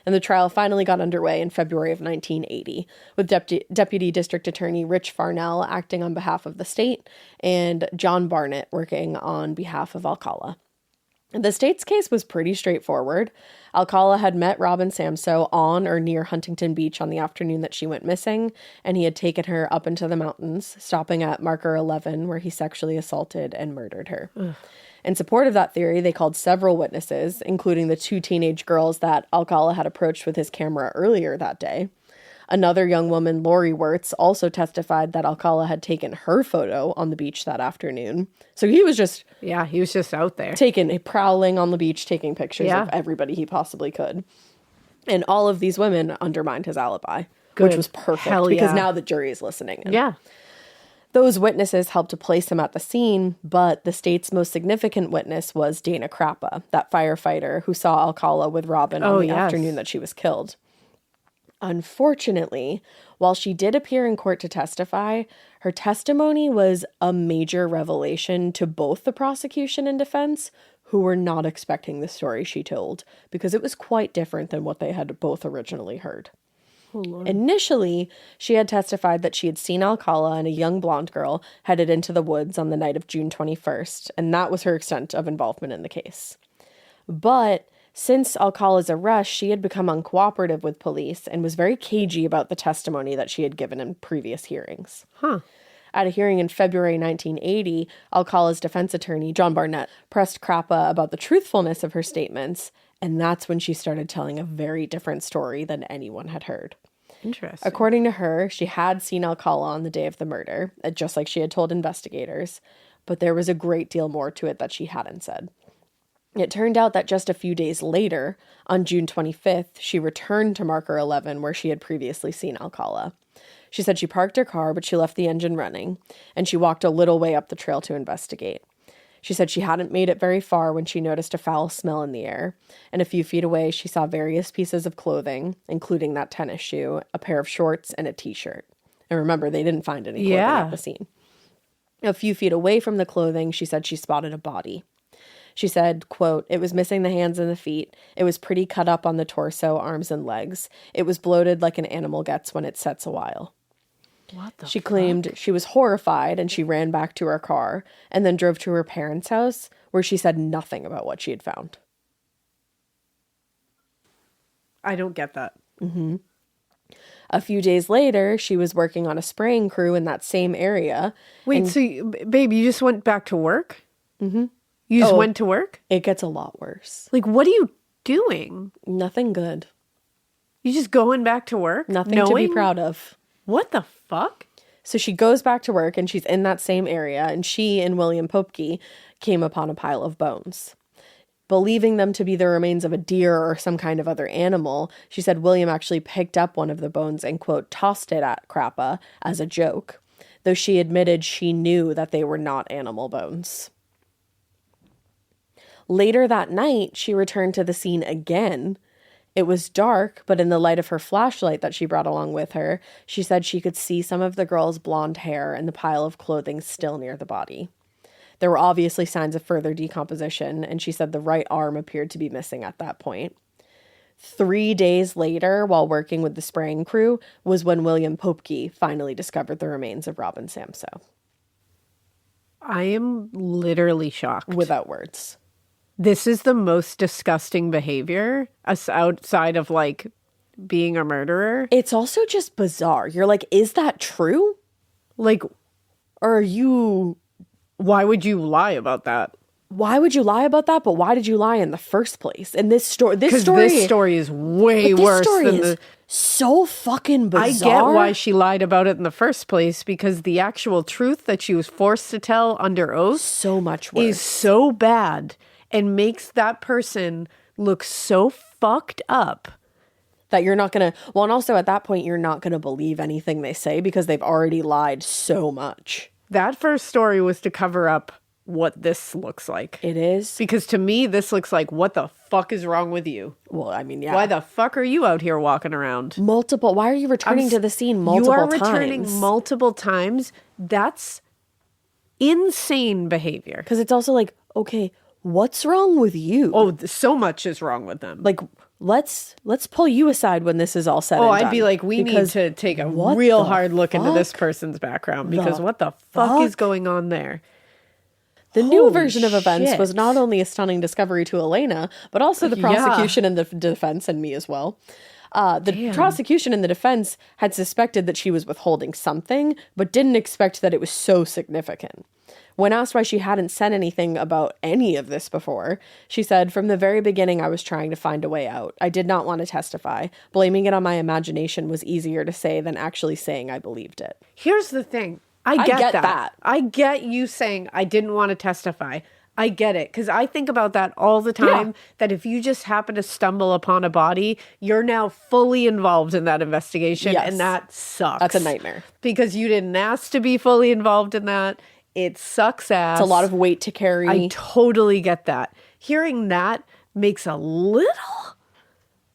And the trial finally got underway in February of 1980, with Deputy District Attorney Rich Farnell acting on behalf of the state and John Barnett working on behalf of Alcala. The state's case was pretty straightforward. Alcala had met Robin Samsoe on or near Huntington Beach on the afternoon that she went missing, and he had taken her up into the mountains, stopping at marker 11, where he sexually assaulted and murdered her. Ugh. In support of that theory, they called several witnesses, including the 2 teenage girls that Alcala had approached with his camera earlier that day. Another young woman, Lori Wirtz, also testified that Alcala had taken her photo on the beach that afternoon. So he was just... Yeah, he was just out there. Prowling on the beach, taking pictures of everybody he possibly could. And all of these women undermined his alibi, which was perfect because now the jury is listening. Yeah. Those witnesses helped to place him at the scene, but the state's most significant witness was Dana Crappa, that firefighter who saw Alcala with Robin on the afternoon that she was killed. Unfortunately, while she did appear in court to testify, her testimony was a major revelation to both the prosecution and defense, who were not expecting the story she told, because it was quite different than what they had both originally heard. Oh, Lord. Initially, she had testified that she had seen Alcala and a young blonde girl headed into the woods on the night of June 21st, and that was her extent of involvement in the case. But since Alcala's arrest, she had become uncooperative with police and was very cagey about the testimony that she had given in previous hearings. At a hearing in February 1980, Alcala's defense attorney, John Barnett, pressed Crappa about the truthfulness of her statements, and that's when she started telling a very different story than anyone had heard. Interesting. According to her, she had seen Alcala on the day of the murder, just like she had told investigators, but there was a great deal more to it that she hadn't said. It turned out that just a few days later, on June 25th, she returned to marker 11 where she had previously seen Alcala. She said she parked her car, but she left the engine running, and she walked a little way up the trail to investigate. She said she hadn't made it very far when she noticed a foul smell in the air, and a few feet away she saw various pieces of clothing, including that tennis shoe, a pair of shorts, and a t-shirt. And remember, they didn't find any clothing at the scene. A few feet away from the clothing, she said she spotted a body. She said, quote, "It was missing the hands and the feet. It was pretty cut up on the torso, arms, and legs. It was bloated like an animal gets when it sets a while." She claimed she was horrified and she ran back to her car and then drove to her parents' house where she said nothing about what she had found. I don't get that. A few days later, she was working on a spraying crew in that same area. Wait, so, babe, you just went back to work? You just went to work? It gets a lot worse. Like, what are you doing? Nothing good. You just going back to work? Nothing to be proud of. What the fuck? So she goes back to work and she's in that same area, and she and William Popke came upon a pile of bones. Believing them to be the remains of a deer or some kind of other animal, she said William actually picked up one of the bones and, quote, tossed it at Crappa as a joke, though she admitted she knew that they were not animal bones. Later that night, she returned to the scene again. It was dark, but in the light of her flashlight that she brought along with her, she said she could see some of the girl's blonde hair and the pile of clothing still near the body. There were obviously signs of further decomposition, and she said the right arm appeared to be missing at that point. 3 days later, while working with the spraying crew, was when William Popke finally discovered the remains of Robin Samsoe. I am literally shocked. Without words. This is the most disgusting behavior outside of, like, being a murderer. It's also just bizarre. You're like, is that true? Like, or are you... Why would you lie about that? Why would you lie about that? But why did you lie in the first place? And this story is way worse than the... so fucking bizarre. I get why she lied about it in the first place, because the actual truth that she was forced to tell under oath so much worse. Is so bad and makes that person look so fucked up that you're not gonna... Well, and also at that point, you're not gonna believe anything they say because they've already lied so much. That first story was to cover up what this looks like. It is? Because to me, this looks like, what the fuck is wrong with you? Well, I mean, yeah. Why the fuck are you out here walking around? Why are you returning to the scene multiple times? You are returning multiple times? That's insane behavior. Because it's also like, okay, what's wrong with you? Oh, so much is wrong with them. Like, let's pull you aside when this is all said and done. I'd be like, we need to take a real hard look into this person's background, because what the fuck is going on there? The new version of events was not only a stunning discovery to Elena, but also the prosecution and the defense, and me as well. The prosecution and the defense had suspected that she was withholding something, but didn't expect that it was so significant. When asked why she hadn't said anything about any of this before, she said, "From the very beginning, I was trying to find a way out. I did not want to testify. Blaming it on my imagination was easier to say than actually saying I believed it." Here's the thing. I get that. I get you saying I didn't want to testify. I get it, because I think about that all the time, that if you just happen to stumble upon a body, you're now fully involved in that investigation, and that sucks. That's a nightmare. Because you didn't ask to be fully involved in that. It sucks ass. It's a lot of weight to carry. I totally get that. Hearing that makes a little...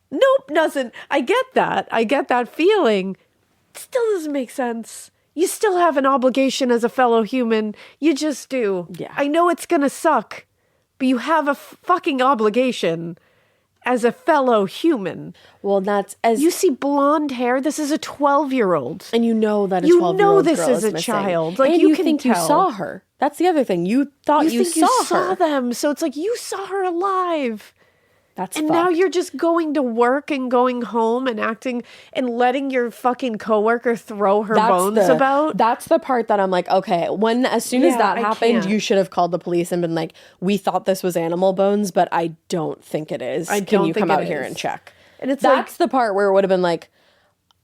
Nope, doesn't. I get that. I get that feeling. Still doesn't make sense. You still have an obligation as a fellow human. You just do. Yeah. I know it's gonna suck, but you have a fucking obligation as a fellow human. Well, that's as you see blonde hair. This is a 12-year-old, and you know that a 12-year-old know this girl is a missing. child. Like, and you you can think tell. you saw her. That's the other thing. You thought you saw her. Them. So it's like you saw her alive. That's and fucked. now you're just going to work and going home and acting and letting your fucking coworker throw her bones about. That's the part that I'm like, okay, as soon as that happened, you should have called the police and been like, we thought this was animal bones, but I don't think it is. Can you come out here and check? And that's the part where it would have been like,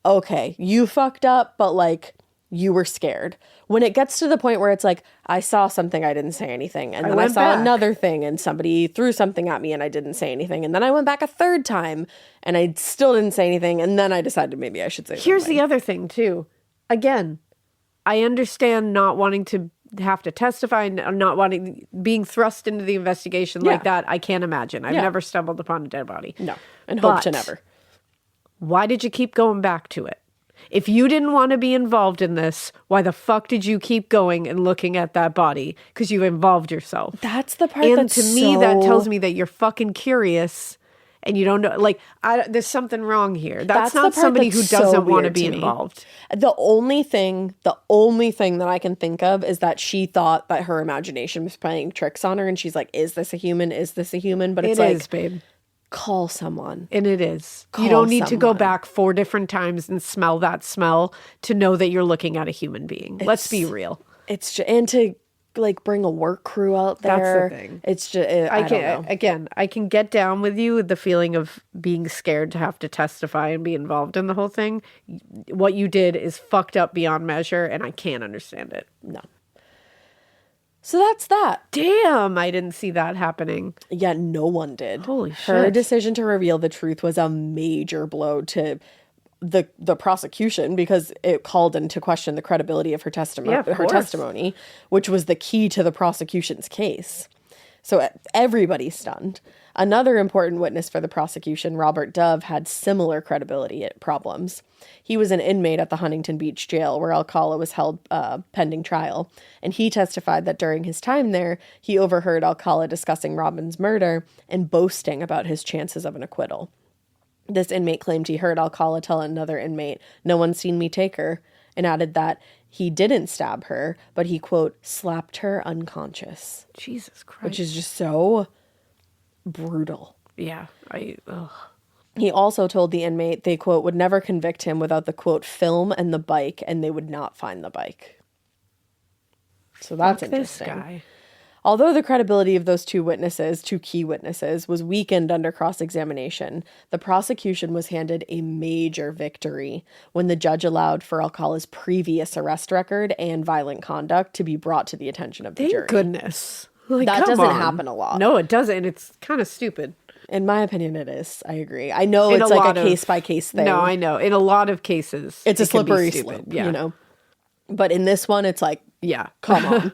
okay, you fucked up, but like, you were scared. When it gets to the point where it's like, I saw something, I didn't say anything. And then I saw another thing and somebody threw something at me and I didn't say anything. And then I went back a third time and I still didn't say anything. And then I decided maybe I should say something. Here's the other thing too. Again, I understand not wanting to have to testify, not wanting, being thrust into the investigation like that. I can't imagine. I've never stumbled upon a dead body. No. And hope to never. Why did you keep going back to it? If you didn't want to be involved in this, why the fuck did you keep going and looking at that body? Because you involved yourself. That's the part and to me, that tells me that you're fucking curious and you don't know. Like, there's something wrong here. That's not somebody who doesn't want to be involved. The only thing that I can think of is that she thought that her imagination was playing tricks on her. And she's like, is this a human? Is this a human? But it's it like, is, babe. Call someone. And it is. You don't need to go back 4 different times and smell that smell to know that you're looking at a human being. Let's be real. It's just, and to like bring a work crew out there. That's the thing. It's just, I don't know. Again, I can get down with you with the feeling of being scared to have to testify and be involved in the whole thing. What you did is fucked up beyond measure, and I can't understand it. No. So that's that. Damn, I didn't see that happening. Yeah, no one did. Holy shit. Her decision to reveal the truth was a major blow to the prosecution because it called into question the credibility of her testimony, which was the key to the prosecution's case. So everybody's stunned. Another important witness for the prosecution, Robert Dove, had similar credibility problems. He was an inmate at the Huntington Beach jail where Alcala was held pending trial, and he testified that during his time there, he overheard Alcala discussing Robin's murder and boasting about his chances of an acquittal. This inmate claimed he heard Alcala tell another inmate, "No one's seen me take her," and added that he didn't stab her, but he, quote, slapped her unconscious. Jesus Christ. Which is just so brutal. Yeah. He also told the inmate they, quote, would never convict him without the, quote, film and the bike, and they would not find the bike. So that's interesting. This guy. Although the credibility of those two key witnesses, was weakened under cross-examination, the prosecution was handed a major victory when the judge allowed for Alcala's previous arrest record and violent conduct to be brought to the attention of the jury. Thank goodness. Like, that doesn't happen a lot. No, it doesn't. It's kind of stupid. In my opinion, it is. I agree. I know it's like a case-by-case thing. No, I know. In a lot of cases, it's a slippery slope, you know? But in this one, it's like, come on.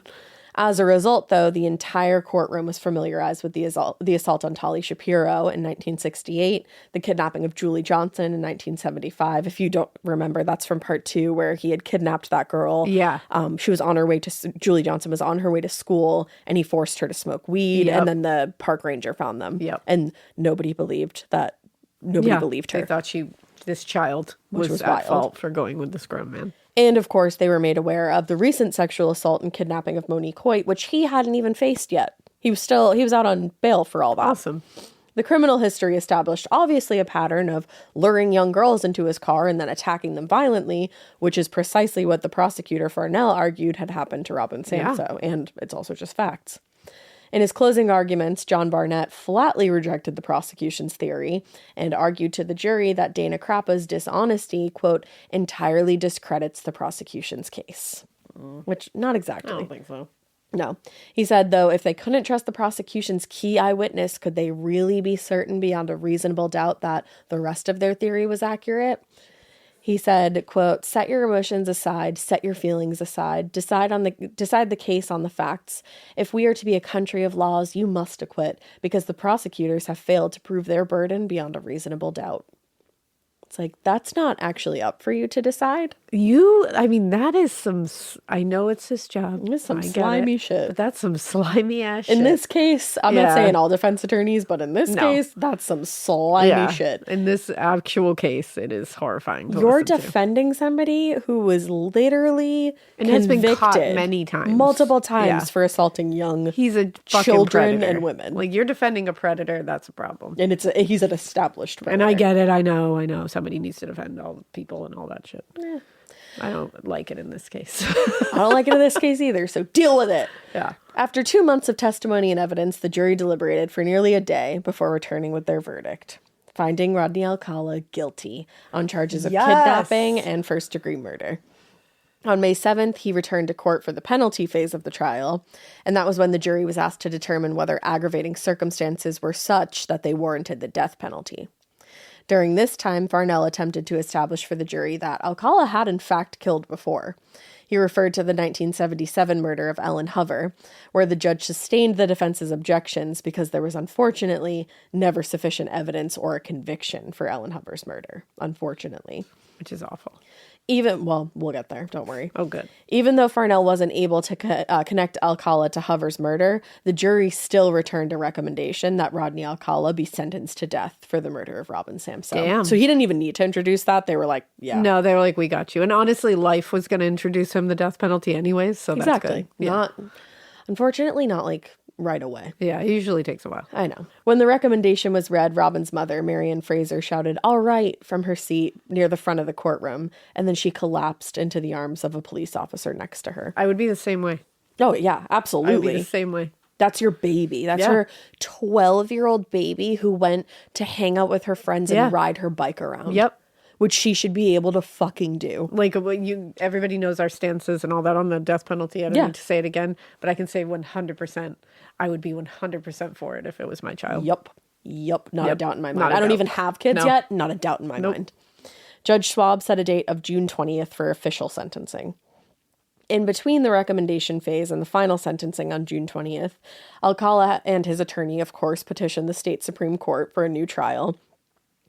As a result, though, the entire courtroom was familiarized with the assault on Tali Shapiro in 1968, the kidnapping of Julie Johnson in 1975. If you don't remember, that's from part 2, where he had kidnapped that girl. Yeah. She was on her way to, Julie Johnson was on her way to school, and he forced her to smoke weed, and then the park ranger found them. Yep. And nobody believed that nobody believed her. They thought this child was at wild. fault for going with this grown man. And of course, they were made aware of the recent sexual assault and kidnapping of Monique Hoyt, which he hadn't even faced yet. He was out on bail for all that. Awesome. The criminal history established obviously a pattern of luring young girls into his car and then attacking them violently, which is precisely what the prosecutor Farnell argued had happened to Robin Samso, and it's also just facts. In his closing arguments, John Barnett flatly rejected the prosecution's theory and argued to the jury that Dana Crappa's dishonesty, quote, entirely discredits the prosecution's case. Which, not exactly. I don't think so. No. He said, though, if they couldn't trust the prosecution's key eyewitness, could they really be certain beyond a reasonable doubt that the rest of their theory was accurate? He said, quote, set your emotions aside, set your feelings aside, decide the case on the facts. If we are to be a country of laws, you must acquit, because the prosecutors have failed to prove their burden beyond a reasonable doubt. It's like, that's not actually up for you to decide. That is some, I know it's his job. It's some slimy shit. But that's some slimy ass shit. In this case, I'm not saying all defense attorneys, but in this case, that's some slimy shit. In this actual case, it is horrifying to You're listen defending somebody who was literally and convicted has been caught many times. Multiple times for assaulting young He's a fucking children predator. and women. Like, you're defending a predator, that's a problem. And he's an established predator. And I get it, I know. Somebody needs to defend all the people and all that shit. Yeah. I don't like it in this case. I don't like it in this case either, so deal with it. Yeah. After 2 months of testimony and evidence, the jury deliberated for nearly a day before returning with their verdict, finding Rodney Alcala guilty on charges of kidnapping and first-degree murder. On May 7th, he returned to court for the penalty phase of the trial, and that was when the jury was asked to determine whether aggravating circumstances were such that they warranted the death penalty. During this time, Farnell attempted to establish for the jury that Alcala had in fact killed before. He referred to the 1977 murder of Ellen Hover, where the judge sustained the defense's objections because there was unfortunately never sufficient evidence or a conviction for Ellen Hover's murder, unfortunately. Which is awful. We'll get there, don't worry. Oh, good. Even though Farnell wasn't able to connect Alcala to Hover's murder, the jury still returned a recommendation that Rodney Alcala be sentenced to death for the murder of Robin Samso. Damn. So he didn't even need to introduce that. They were like, yeah. No, they were like, we got you. And honestly, life was going to introduce him the death penalty anyways, so that's good. Yeah. Unfortunately, not like right away. Yeah, it usually takes a while. I know. When the recommendation was read, Robin's mother, Marion Fraser, shouted, "All right," from her seat near the front of the courtroom, and then she collapsed into the arms of a police officer next to her. I would be the same way. Oh, yeah, absolutely. I would be the same way. That's your baby. That's her 12-year-old baby who went to hang out with her friends and ride her bike around. Yep. Which she should be able to fucking do. Like, everybody knows our stances and all that on the death penalty. I don't need to say it again, but I can say 100%. I would be 100% for it if it was my child. Yep. Not a doubt in my mind. I don't even have kids yet. Not a doubt in my mind. Judge Schwab set a date of June 20th for official sentencing. In between the recommendation phase and the final sentencing on June 20th, Alcala and his attorney, of course, petitioned the state Supreme Court for a new trial.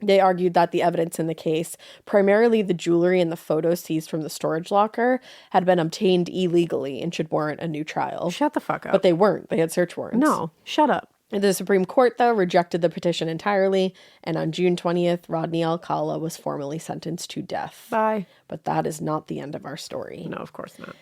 They argued that the evidence in the case, primarily the jewelry and the photos seized from the storage locker, had been obtained illegally and should warrant a new trial. Shut the fuck up. But they weren't. They had search warrants. No, shut up. The Supreme Court, though, rejected the petition entirely, and on June 20th, Rodney Alcala was formally sentenced to death. Bye. But that is not the end of our story. No, of course not.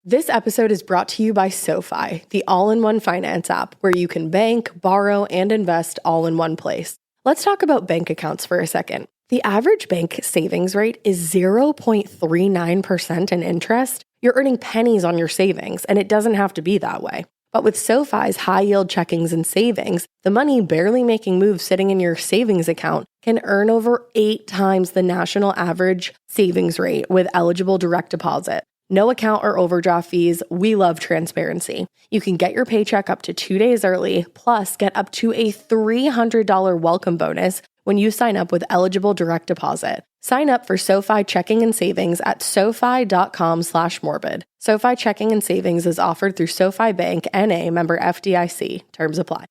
This episode is brought to you by SoFi, the all-in-one finance app where you can bank, borrow, and invest all in one place. Let's talk about bank accounts for a second. The average bank savings rate is 0.39% in interest. You're earning pennies on your savings, and it doesn't have to be that way. But with SoFi's high-yield checkings and savings, the money barely making moves sitting in your savings account can earn over 8 times the national average savings rate with eligible direct deposit. No account or overdraft fees. We love transparency. You can get your paycheck up to 2 days early, plus get up to a $300 welcome bonus when you sign up with eligible direct deposit. Sign up for SoFi checking and savings at SoFi.com/morbid. SoFi checking and savings is offered through SoFi Bank, N.A., member FDIC. Terms apply.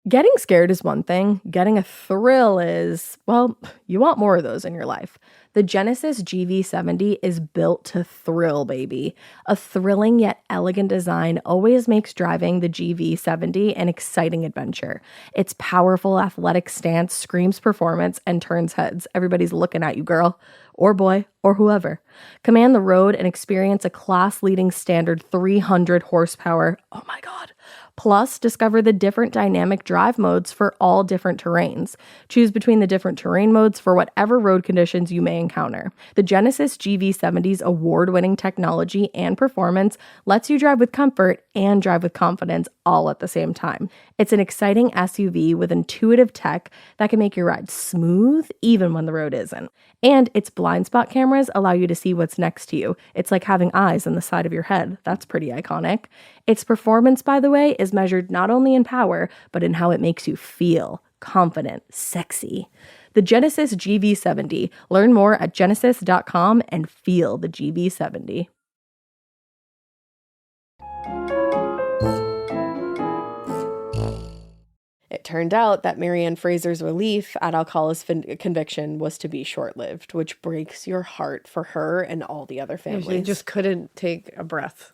Getting scared is one thing. Getting a thrill is, well, you want more of those in your life. The Genesis GV70 is built to thrill, baby. A thrilling yet elegant design always makes driving the GV70 an exciting adventure. Its powerful athletic stance screams performance and turns heads. Everybody's looking at you, girl, or boy, or whoever. Command the road and experience a class-leading standard 300 horsepower. Oh my God. Plus, discover the different dynamic drive modes for all different terrains. Choose between the different terrain modes for whatever road conditions you may encounter. The Genesis GV70's award-winning technology and performance lets you drive with comfort and drive with confidence all at the same time. It's an exciting SUV with intuitive tech that can make your ride smooth even when the road isn't. And its blind spot cameras allow you to see what's next to you. It's like having eyes on the side of your head. That's pretty iconic. Its performance, by the way, is measured not only in power, but in how it makes you feel confident, sexy. The Genesis GV70. Learn more at genesis.com and feel the GV70. It turned out that Marianne Fraser's relief at Alcala's conviction was to be short-lived, which breaks your heart for her and all the other families. They just couldn't take a breath.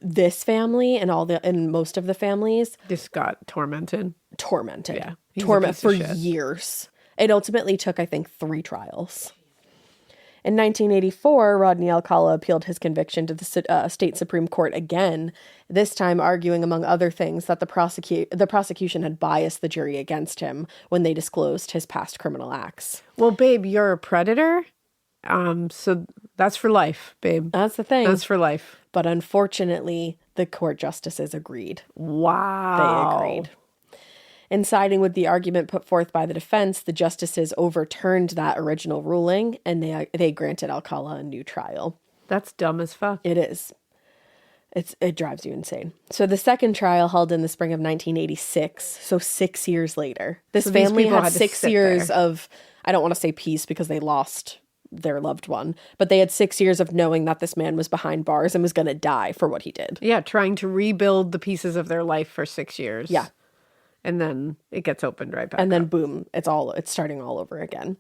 This family and most of the families just got tormented. Yeah. Tormented for years. It ultimately took, I think, 3 trials. In 1984, Rodney Alcala appealed his conviction to the state Supreme Court again, this time arguing, among other things, that the prosecution had biased the jury against him when they disclosed his past criminal acts. Well, babe, you're a predator, so that's for life, babe. That's the thing. That's for life. But unfortunately, the court justices agreed. Wow. They agreed. In siding with the argument put forth by the defense, the justices overturned that original ruling, and they granted Alcala a new trial. That's dumb as fuck. It is. It drives you insane. So the second trial held in the spring of 1986, so 6 years later. This family had 6 years of, I don't want to say peace because they lost their loved one, but they had 6 years of knowing that this man was behind bars and was going to die for what he did. Yeah, trying to rebuild the pieces of their life for 6 years. Yeah. And then it gets opened right back and then up. Boom, it's starting all over again.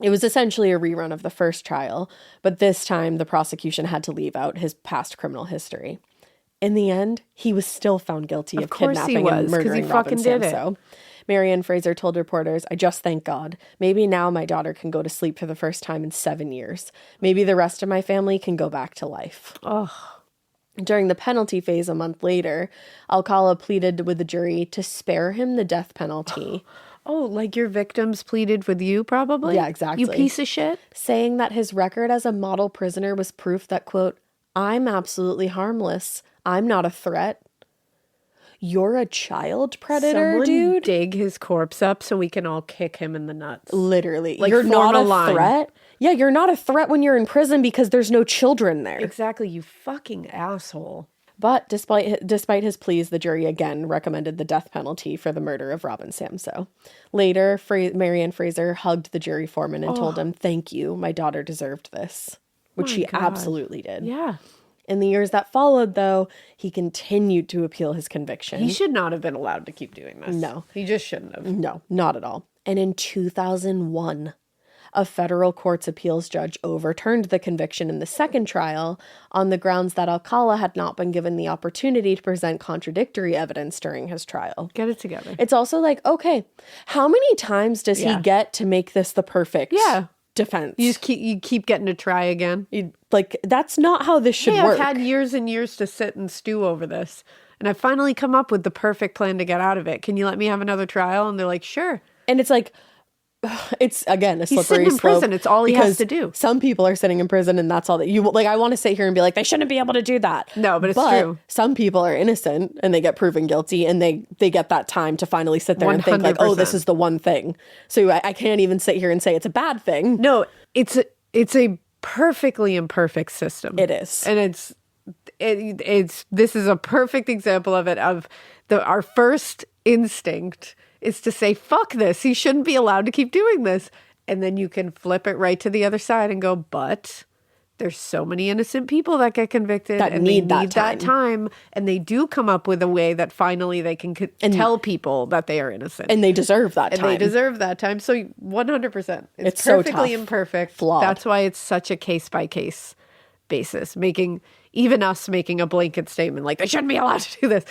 It was essentially a rerun of the first trial, but this time the prosecution had to leave out his past criminal history. In the end, he was still found guilty of kidnapping and murdering Robin Samso. Marianne Fraser told reporters, "I just thank God. Maybe now my daughter can go to sleep for the first time in 7 years. Maybe the rest of my family can go back to life." Oh. During the penalty phase a month later, Alcala pleaded with the jury to spare him the death penalty. Oh, like your victims pleaded with you, probably? Yeah, exactly. You piece of shit. Saying that his record as a model prisoner was proof that, quote, "I'm absolutely harmless. I'm not a threat." You're a child predator, dude? Dig his corpse up so we can all kick him in the nuts. Literally. Like, you're not a line. threat? Yeah, you're not a threat when you're in prison because there's no children there. Exactly, you fucking asshole. But despite his pleas, the jury again recommended the death penalty for the murder of Robin Samso. Later, Marianne Fraser hugged the jury foreman and told him, "Thank you, my daughter deserved this," which she absolutely did. Yeah. In the years that followed, though, he continued to appeal his conviction. He should not have been allowed to keep doing this. No. He just shouldn't have. No, not at all. And in 2001, a federal court's appeals judge overturned the conviction in the second trial on the grounds that Alcala had not been given the opportunity to present contradictory evidence during his trial. Get it together. It's also like, okay, how many times does he get to make this the perfect defense? You keep getting to try again. That's not how this should work. I've had years and years to sit and stew over this, and I finally come up with the perfect plan to get out of it. Can you let me have another trial? And they're like, sure. And it's like, it's again a slippery He's sitting in slope. prison. It's all he has to do. Some people are sitting in prison, and that's all that you like. I want to sit here and be like, they shouldn't be able to do that. No, but it's true. Some people are innocent, and they get proven guilty, and they get that time to finally sit there and think like, oh, this is the one thing. So I can't even sit here and say it's a bad thing. No, it's a perfectly imperfect system. It is, and this is a perfect example of it. Our first instinct is to say, fuck this. He shouldn't be allowed to keep doing this. And then you can flip it right to the other side and go, but there's so many innocent people that get convicted That and need they that need that time. And they do come up with a way that finally they can tell people that they are innocent. And they deserve that time. And they deserve that time. So 100%. It's so perfectly tough. imperfect. Flawed. That's why it's such a case-by-case basis. Even us making a blanket statement like they shouldn't be allowed to do this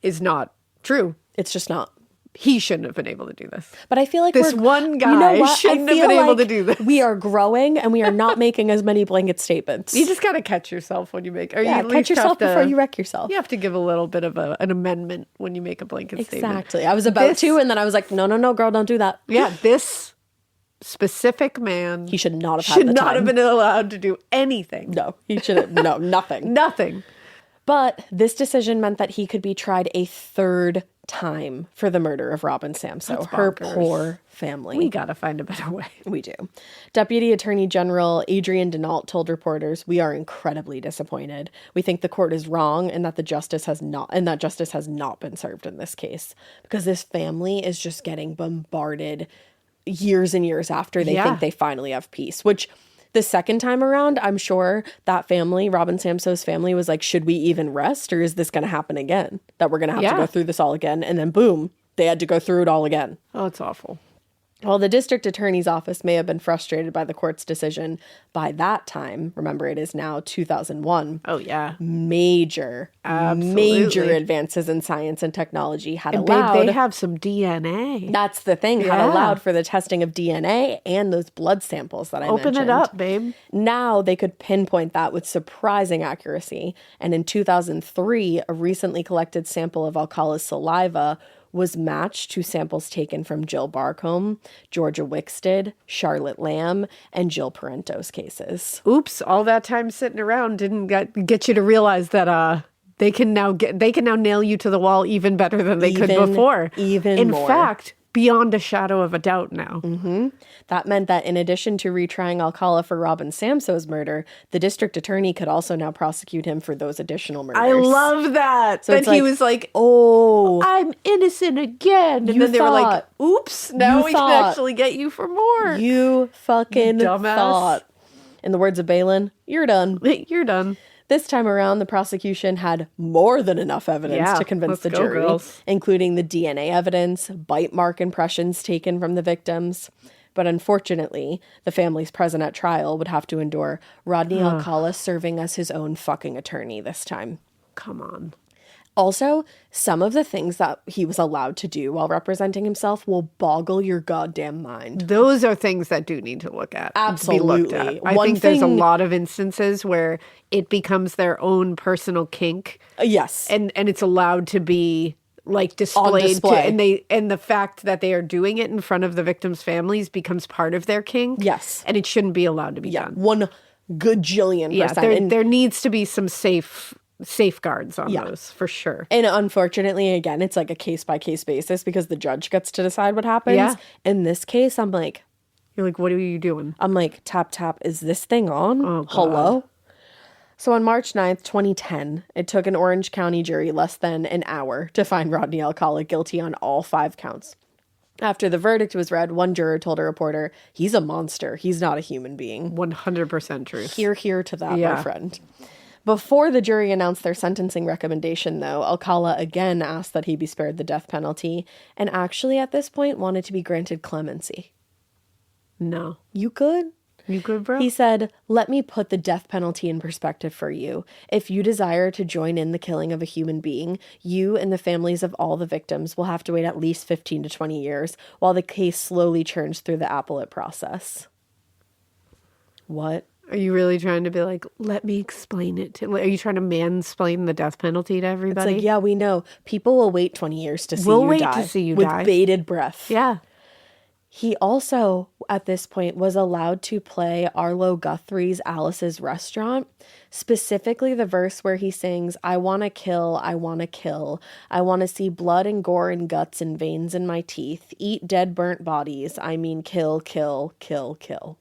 is not true. It's just not. He shouldn't have been able to do this. But I feel like this one guy shouldn't have been able to do this. We are growing and we are not making as many blanket statements. You just got to catch yourself when you make. Or you catch yourself before you wreck yourself. You have to give a little bit of an amendment when you make a blanket statement. Exactly. I was about to, and then I was like, no, girl, don't do that. Yeah, this specific man. He should not have had the time. Should not have been allowed to do anything. No, he should have. No, nothing. Nothing. But this decision meant that he could be tried a third time for the murder of Robin Samso, her poor family. We got to find a better way. We do. Deputy Attorney General Adrian Denault told reporters, "We are incredibly disappointed. We think the court is wrong and that justice has not been served in this case, because this family is just getting bombarded years and years after they think they finally have peace," which the second time around, I'm sure that family, Robin Samso's family, was like, should we even rest, or is this going to happen again? That we're going to have to go through this all again? And then boom, they had to go through it all again. Oh, it's awful. While the district attorney's office may have been frustrated by the court's decision, by that time, remember it is now 2001. Oh, yeah. Major advances in science and technology had allowed... Babe, they have some DNA. That's the thing, had allowed for the testing of DNA and those blood samples that I mentioned. Open it up, babe. Now they could pinpoint that with surprising accuracy. And in 2003, a recently collected sample of Alcala's saliva was matched to samples taken from Jill Barcombe, Georgia Wickstead, Charlotte Lamb, and Jill Parento's cases. Oops, all that time sitting around didn't get you to realize that they can now nail you to the wall even better than they could before. Even more. In fact, beyond a shadow of a doubt now. Mm-hmm. That meant that in addition to retrying Alcala for Robin Samso's murder, the district attorney could also now prosecute him for those additional murders. I love that. So he was like, oh, I'm innocent again. And then they were like, oops, now we can actually get you for more. You fucking dumbass. thought. In the words of Balin, you're done. You're done. This time around, the prosecution had more than enough evidence to convince the jury, including the DNA evidence, bite mark impressions taken from the victims. But unfortunately, the families present at trial would have to endure Rodney Alcala serving as his own fucking attorney this time. Come on. Also, some of the things that he was allowed to do while representing himself will boggle your goddamn mind. Those are things that do need to look at. Absolutely. Be looked at. I think there's a lot of instances where it becomes their own personal kink. Yes. And it's allowed to be like displayed and the fact that they are doing it in front of the victims' families becomes part of their kink. Yes. And it shouldn't be allowed to be done. 1 gajillion percent. Yeah, there needs to be some safeguards on those for sure. And unfortunately, again, it's like a case-by-case basis because the judge gets to decide what happens. Yeah. In this case, I'm like... You're like, what are you doing? I'm like, tap, tap, is this thing on? Oh, God. Hello? So on March 9th, 2010, it took an Orange County jury less than an hour to find Rodney Alcala guilty on all 5 counts. After the verdict was read, one juror told a reporter, "He's a monster. He's not a human being." 100% true. Hear to that, my friend. Before the jury announced their sentencing recommendation, though, Alcala again asked that he be spared the death penalty, and actually at this point wanted to be granted clemency. No. You good? You good, bro? He said, "Let me put the death penalty in perspective for you. If you desire to join in the killing of a human being, you and the families of all the victims will have to wait at least 15 to 20 years while the case slowly churns through the appellate process." What? Are you really trying to be like, let me explain it to... Are you trying to mansplain the death penalty to everybody? It's like, yeah, we know. People will wait 20 years to see you die. With bated breath. Yeah. He also, at this point, was allowed to play Arlo Guthrie's Alice's Restaurant, specifically the verse where he sings, "I want to kill, I want to kill. I want to see blood and gore and guts and veins in my teeth. Eat dead burnt bodies. I mean kill, kill, kill, kill."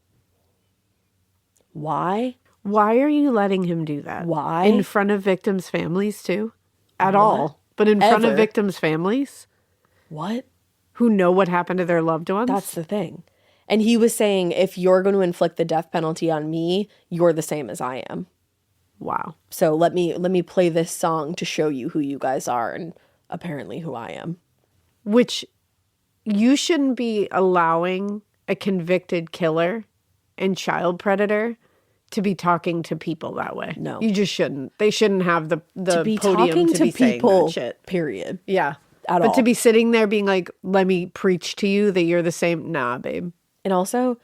Why? Why are you letting him do that? Why? In front of victims' families, too? At all. But in front of victims' families? What? Who know what happened to their loved ones? That's the thing. And he was saying, if you're going to inflict the death penalty on me, you're the same as I am. Wow. So let me play this song to show you who you guys are and apparently who I am. Which you shouldn't be allowing a convicted killer and child predator to be talking to people that way. No. You just shouldn't. They shouldn't have the To be podium talking to to be saying people, that shit. period. Yeah. At but all. to be sitting there being like, let me preach to you that you're the same. Nah, babe. And also,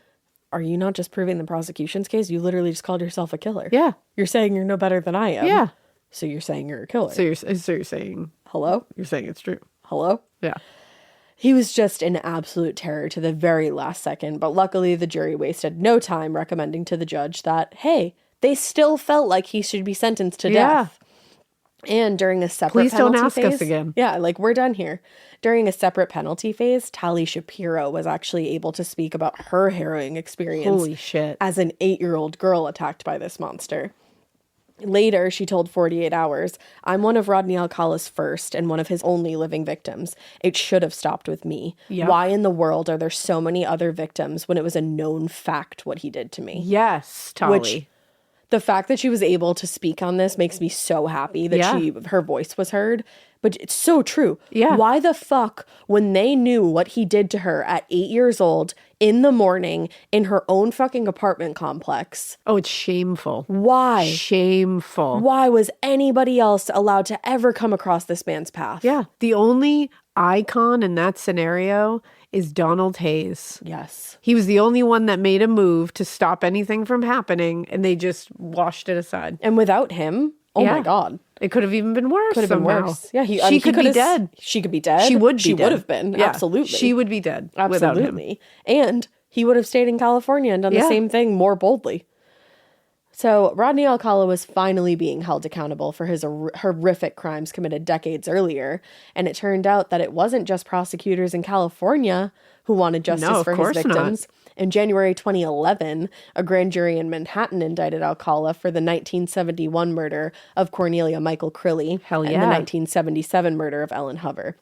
are you not just proving the prosecution's case? You literally just called yourself a killer. Yeah. You're saying you're no better than I am. Yeah. So you're saying you're a killer. So you're saying, Hello? you're saying it's true. Hello? Yeah. He was just in absolute terror to the very last second, but luckily the jury wasted no time recommending to the judge that, hey, they still felt like he should be sentenced to death. And during a separate Please don't penalty ask us phase, again. Yeah, like we're done here. During a separate penalty phase, Tali Shapiro was actually able to speak about her harrowing experience Holy shit. as an 8-year-old girl attacked by this monster. Later, she told 48 Hours, I'm one of Rodney Alcala's first and one of his only living victims. It should have stopped with me. Yep. Why in the world are there so many other victims when it was a known fact what he did to me? Yes, Tali. Which, the fact that she was able to speak on this makes me so happy that her voice was heard. But it's so true. Yeah. Why the fuck, when they knew what he did to her at 8 years old in the morning in her own fucking apartment complex? Oh, it's shameful. Why? Shameful. Why was anybody else allowed to ever come across this man's path? Yeah. The only icon in that scenario is Donald Hayes. Yes. He was the only one that made a move to stop anything from happening, and they just washed it aside. And without him, oh my God. It could have even been worse. Could have been somehow. worse. Yeah, she could be dead. She could be dead. She would be She dead. would have been. Yeah. Absolutely. She would be dead without him. Absolutely. And he would have stayed in California and done the same thing more boldly. So Rodney Alcala was finally being held accountable for his horrific crimes committed decades earlier. And it turned out that it wasn't just prosecutors in California who wanted justice for his victims. In January 2011, a grand jury in Manhattan indicted Alcala for the 1971 murder of Cornelia Michael Crilly and the 1977 murder of Ellen Hover.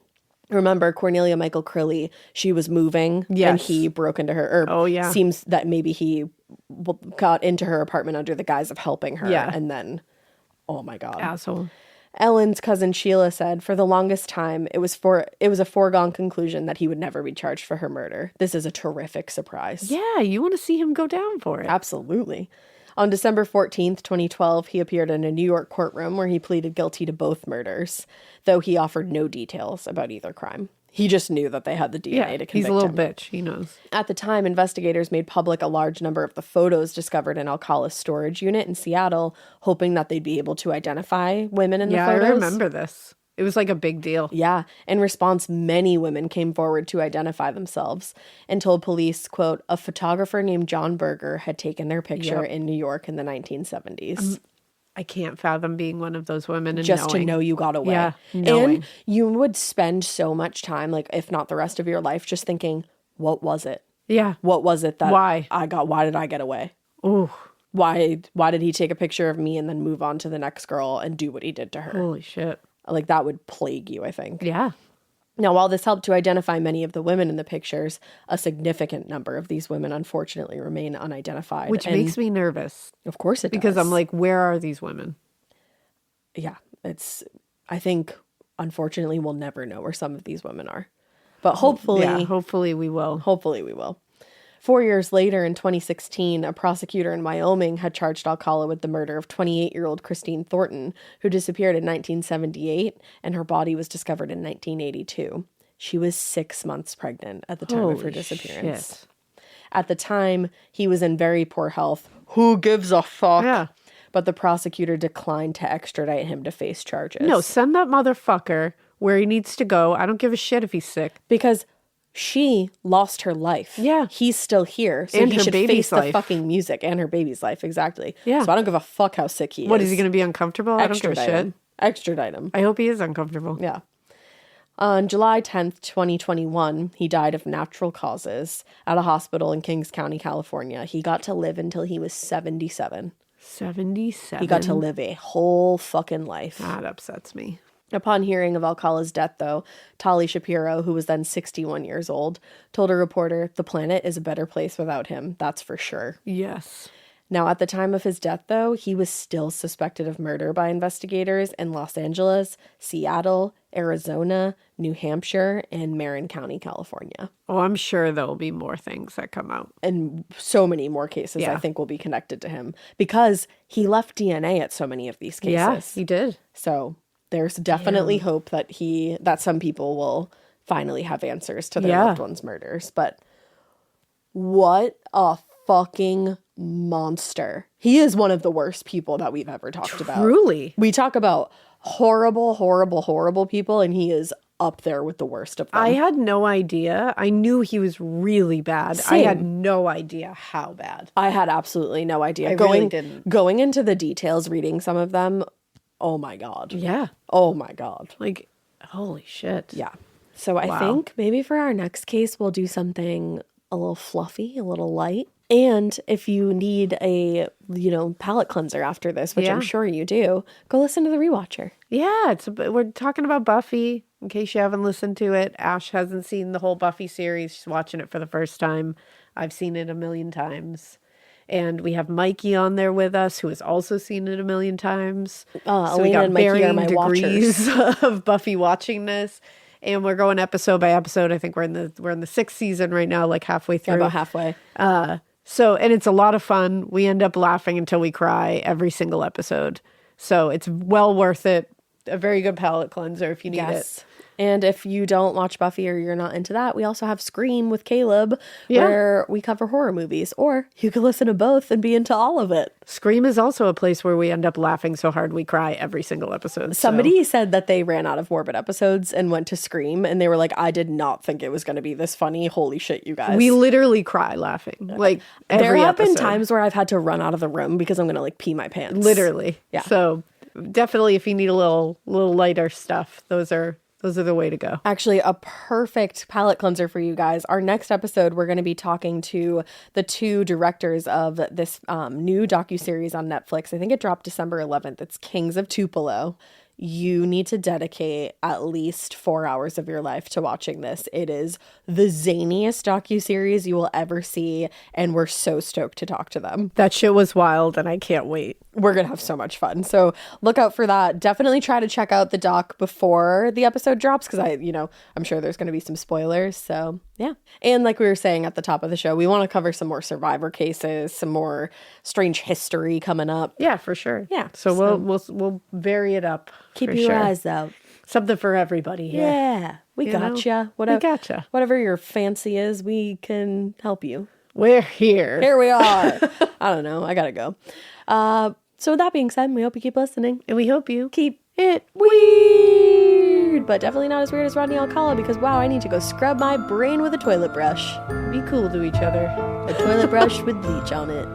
Remember, Cornelia Michael Crilly, she was moving and he broke into her. Seems that maybe he got into her apartment under the guise of helping her. Yeah. And then, oh my God. Asshole. Ellen's cousin Sheila said, for the longest time, it was a foregone conclusion that he would never be charged for her murder. This is a terrific surprise. Yeah, you want to see him go down for it. Absolutely. On December 14th, 2012, he appeared in a New York courtroom where he pleaded guilty to both murders, though he offered no details about either crime. He just knew that they had the DNA to convict him. He's a little bitch. He knows. At the time, investigators made public a large number of the photos discovered in Alcala's storage unit in Seattle, hoping that they'd be able to identify women in the photos. Yeah, I remember this. It was like a big deal. Yeah. In response, many women came forward to identify themselves and told police, quote, a photographer named John Berger had taken their picture in New York in the 1970s. I can't fathom being one of those women and just knowing. to know you got away. Yeah, knowing. And you would spend so much time, like if not the rest of your life, just thinking, what was it? Yeah. What was it that Why did I get away? Ooh. Why did he take a picture of me and then move on to the next girl and do what he did to her? Holy shit. Like that would plague you, I think. Yeah. Now, while this helped to identify many of the women in the pictures, a significant number of these women unfortunately remain unidentified. Which makes me nervous. Of course it does. Because I'm like, where are these women? Yeah, I think, unfortunately, we'll never know where some of these women are. But hopefully... Yeah, hopefully we will. Hopefully we will. 4 years later, in 2016, a prosecutor in Wyoming had charged Alcala with the murder of 28-year-old Christine Thornton, who disappeared in 1978, and her body was discovered in 1982. She was 6 months pregnant at the time of her disappearance. Shit. At the time, he was in very poor health. Who gives a fuck? Yeah. But the prosecutor declined to extradite him to face charges. No, send that motherfucker where he needs to go. I don't give a shit if he's sick. Because she lost her life. Yeah. He's still here. So and he her should baby's face life. the fucking music and her baby's life. Exactly. Yeah. So I don't give a fuck how sick he is. What, is he going to be uncomfortable? I don't give a Extradite shit. him. Extradite him. I hope he is uncomfortable. Yeah. On July 10th, 2021, he died of natural causes at a hospital in Kings County, California. He got to live until he was 77. 77. He got to live a whole fucking life. That upsets me. Upon hearing of Alcala's death, though, Tali Shapiro, who was then 61 years old, told a reporter, "The planet is a better place without him, that's for sure." Yes. Now, at the time of his death, though, he was still suspected of murder by investigators in Los Angeles, Seattle, Arizona, New Hampshire, and Marin County, California. Oh, I'm sure there'll be more things that come out. And so many more cases, I think, will be connected to him because he left DNA at so many of these cases. Yeah, he did. So there's definitely hope that some people will finally have answers to their loved ones' murders. But what a fucking monster. He is one of the worst people that we've ever talked about. Truly. We talk about horrible, horrible, horrible people, and he is up there with the worst of them. I had no idea. I knew he was really bad. Same. I had no idea how bad. I had absolutely no idea. I really didn't. Going into the details, reading some of them, oh my God. Yeah. Oh my God. Like, holy shit. Yeah. So I think maybe for our next case, we'll do something a little fluffy, a little light. And if you need a, palate cleanser after this, which I'm sure you do, go listen to the Rewatcher. Yeah, we're talking about Buffy, in case you haven't listened to it. Ash hasn't seen the whole Buffy series. She's watching it for the first time. I've seen it a million times. And we have Mikey on there with us, who has also seen it a million times. So Elena we got and Mikey are varying my degrees watchers. of Buffy watching this. And we're going episode by episode. I think we're in the 6th season right now, like halfway through. About halfway. And it's a lot of fun. We end up laughing until we cry every single episode. So it's well worth it. A very good palate cleanser if you need it. And if you don't watch Buffy or you're not into that, we also have Scream with Caleb, where we cover horror movies. Or you can listen to both and be into all of it. Scream is also a place where we end up laughing so hard we cry every single episode. Somebody said that they ran out of morbid episodes and went to Scream, and they were like, "I did not think it was going to be this funny. Holy shit, you guys." We literally cry laughing. Like, there have been times where I've had to run out of the room because I'm going to pee my pants. Literally. Yeah. So definitely if you need a little lighter stuff, those are the way to go. Actually, a perfect palate cleanser for you guys. Our next episode, we're going to be talking to the two directors of this new docuseries on Netflix. I think it dropped December 11th. It's Kings of Tupelo. You need to dedicate at least 4 hours of your life to watching this. It is the zaniest docuseries you will ever see, and we're so stoked to talk to them. That shit was wild, and I can't wait. We're going to have so much fun. So look out for that. Definitely try to check out the doc before the episode drops because I'm sure there's going to be some spoilers. So yeah. And like we were saying at the top of the show, we want to cover some more survivor cases, some more strange history coming up. Yeah, for sure. Yeah. So we'll vary it up. Keep your eyes out. Something for everybody here. Yeah. We gotcha. Whatever your fancy is, we can help you. We're here. Here we are. I don't know. I gotta go. So with that being said, we hope you keep listening. And we hope you keep it weird. But definitely not as weird as Rodney Alcala because, wow, I need to go scrub my brain with a toilet brush. Be cool to each other. A toilet brush with bleach on it.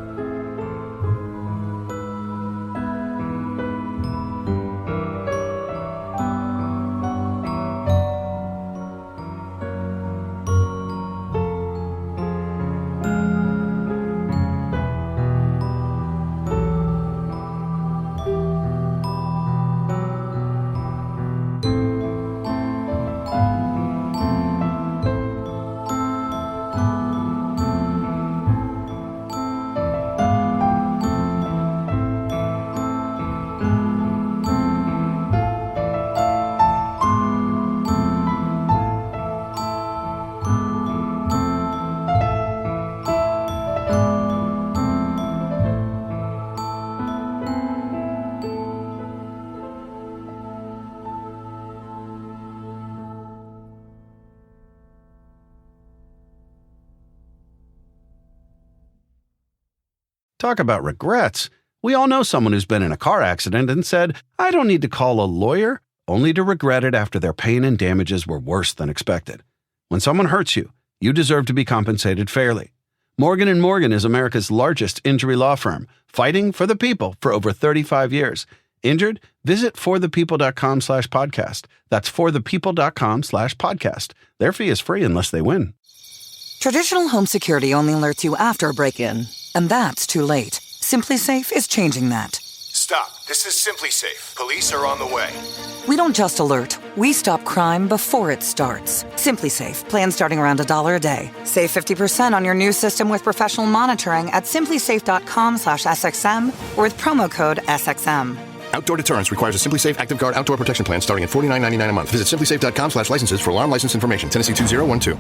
Talk about regrets. We all know someone who's been in a car accident and said, "I don't need to call a lawyer," only to regret it after their pain and damages were worse than expected. When someone hurts you, you deserve to be compensated fairly. Morgan & Morgan is America's largest injury law firm, fighting for the people for over 35 years. Injured? Visit forthepeople.com/podcast. That's forthepeople.com/podcast. Their fee is free unless they win. Traditional home security only alerts you after a break-in, and that's too late. Simply Safe is changing that. Stop. This is Simply Safe. Police are on the way. We don't just alert. We stop crime before it starts. Simply Safe. Plan starting around $1 a day. Save 50% on your new system with professional monitoring at simplysafe.com/SXM or with promo code SXM. Outdoor deterrence requires a Simply Safe Active Guard outdoor protection plan starting at $49.99 a month. Visit simplysafe.com/licenses for alarm license information. Tennessee 2012.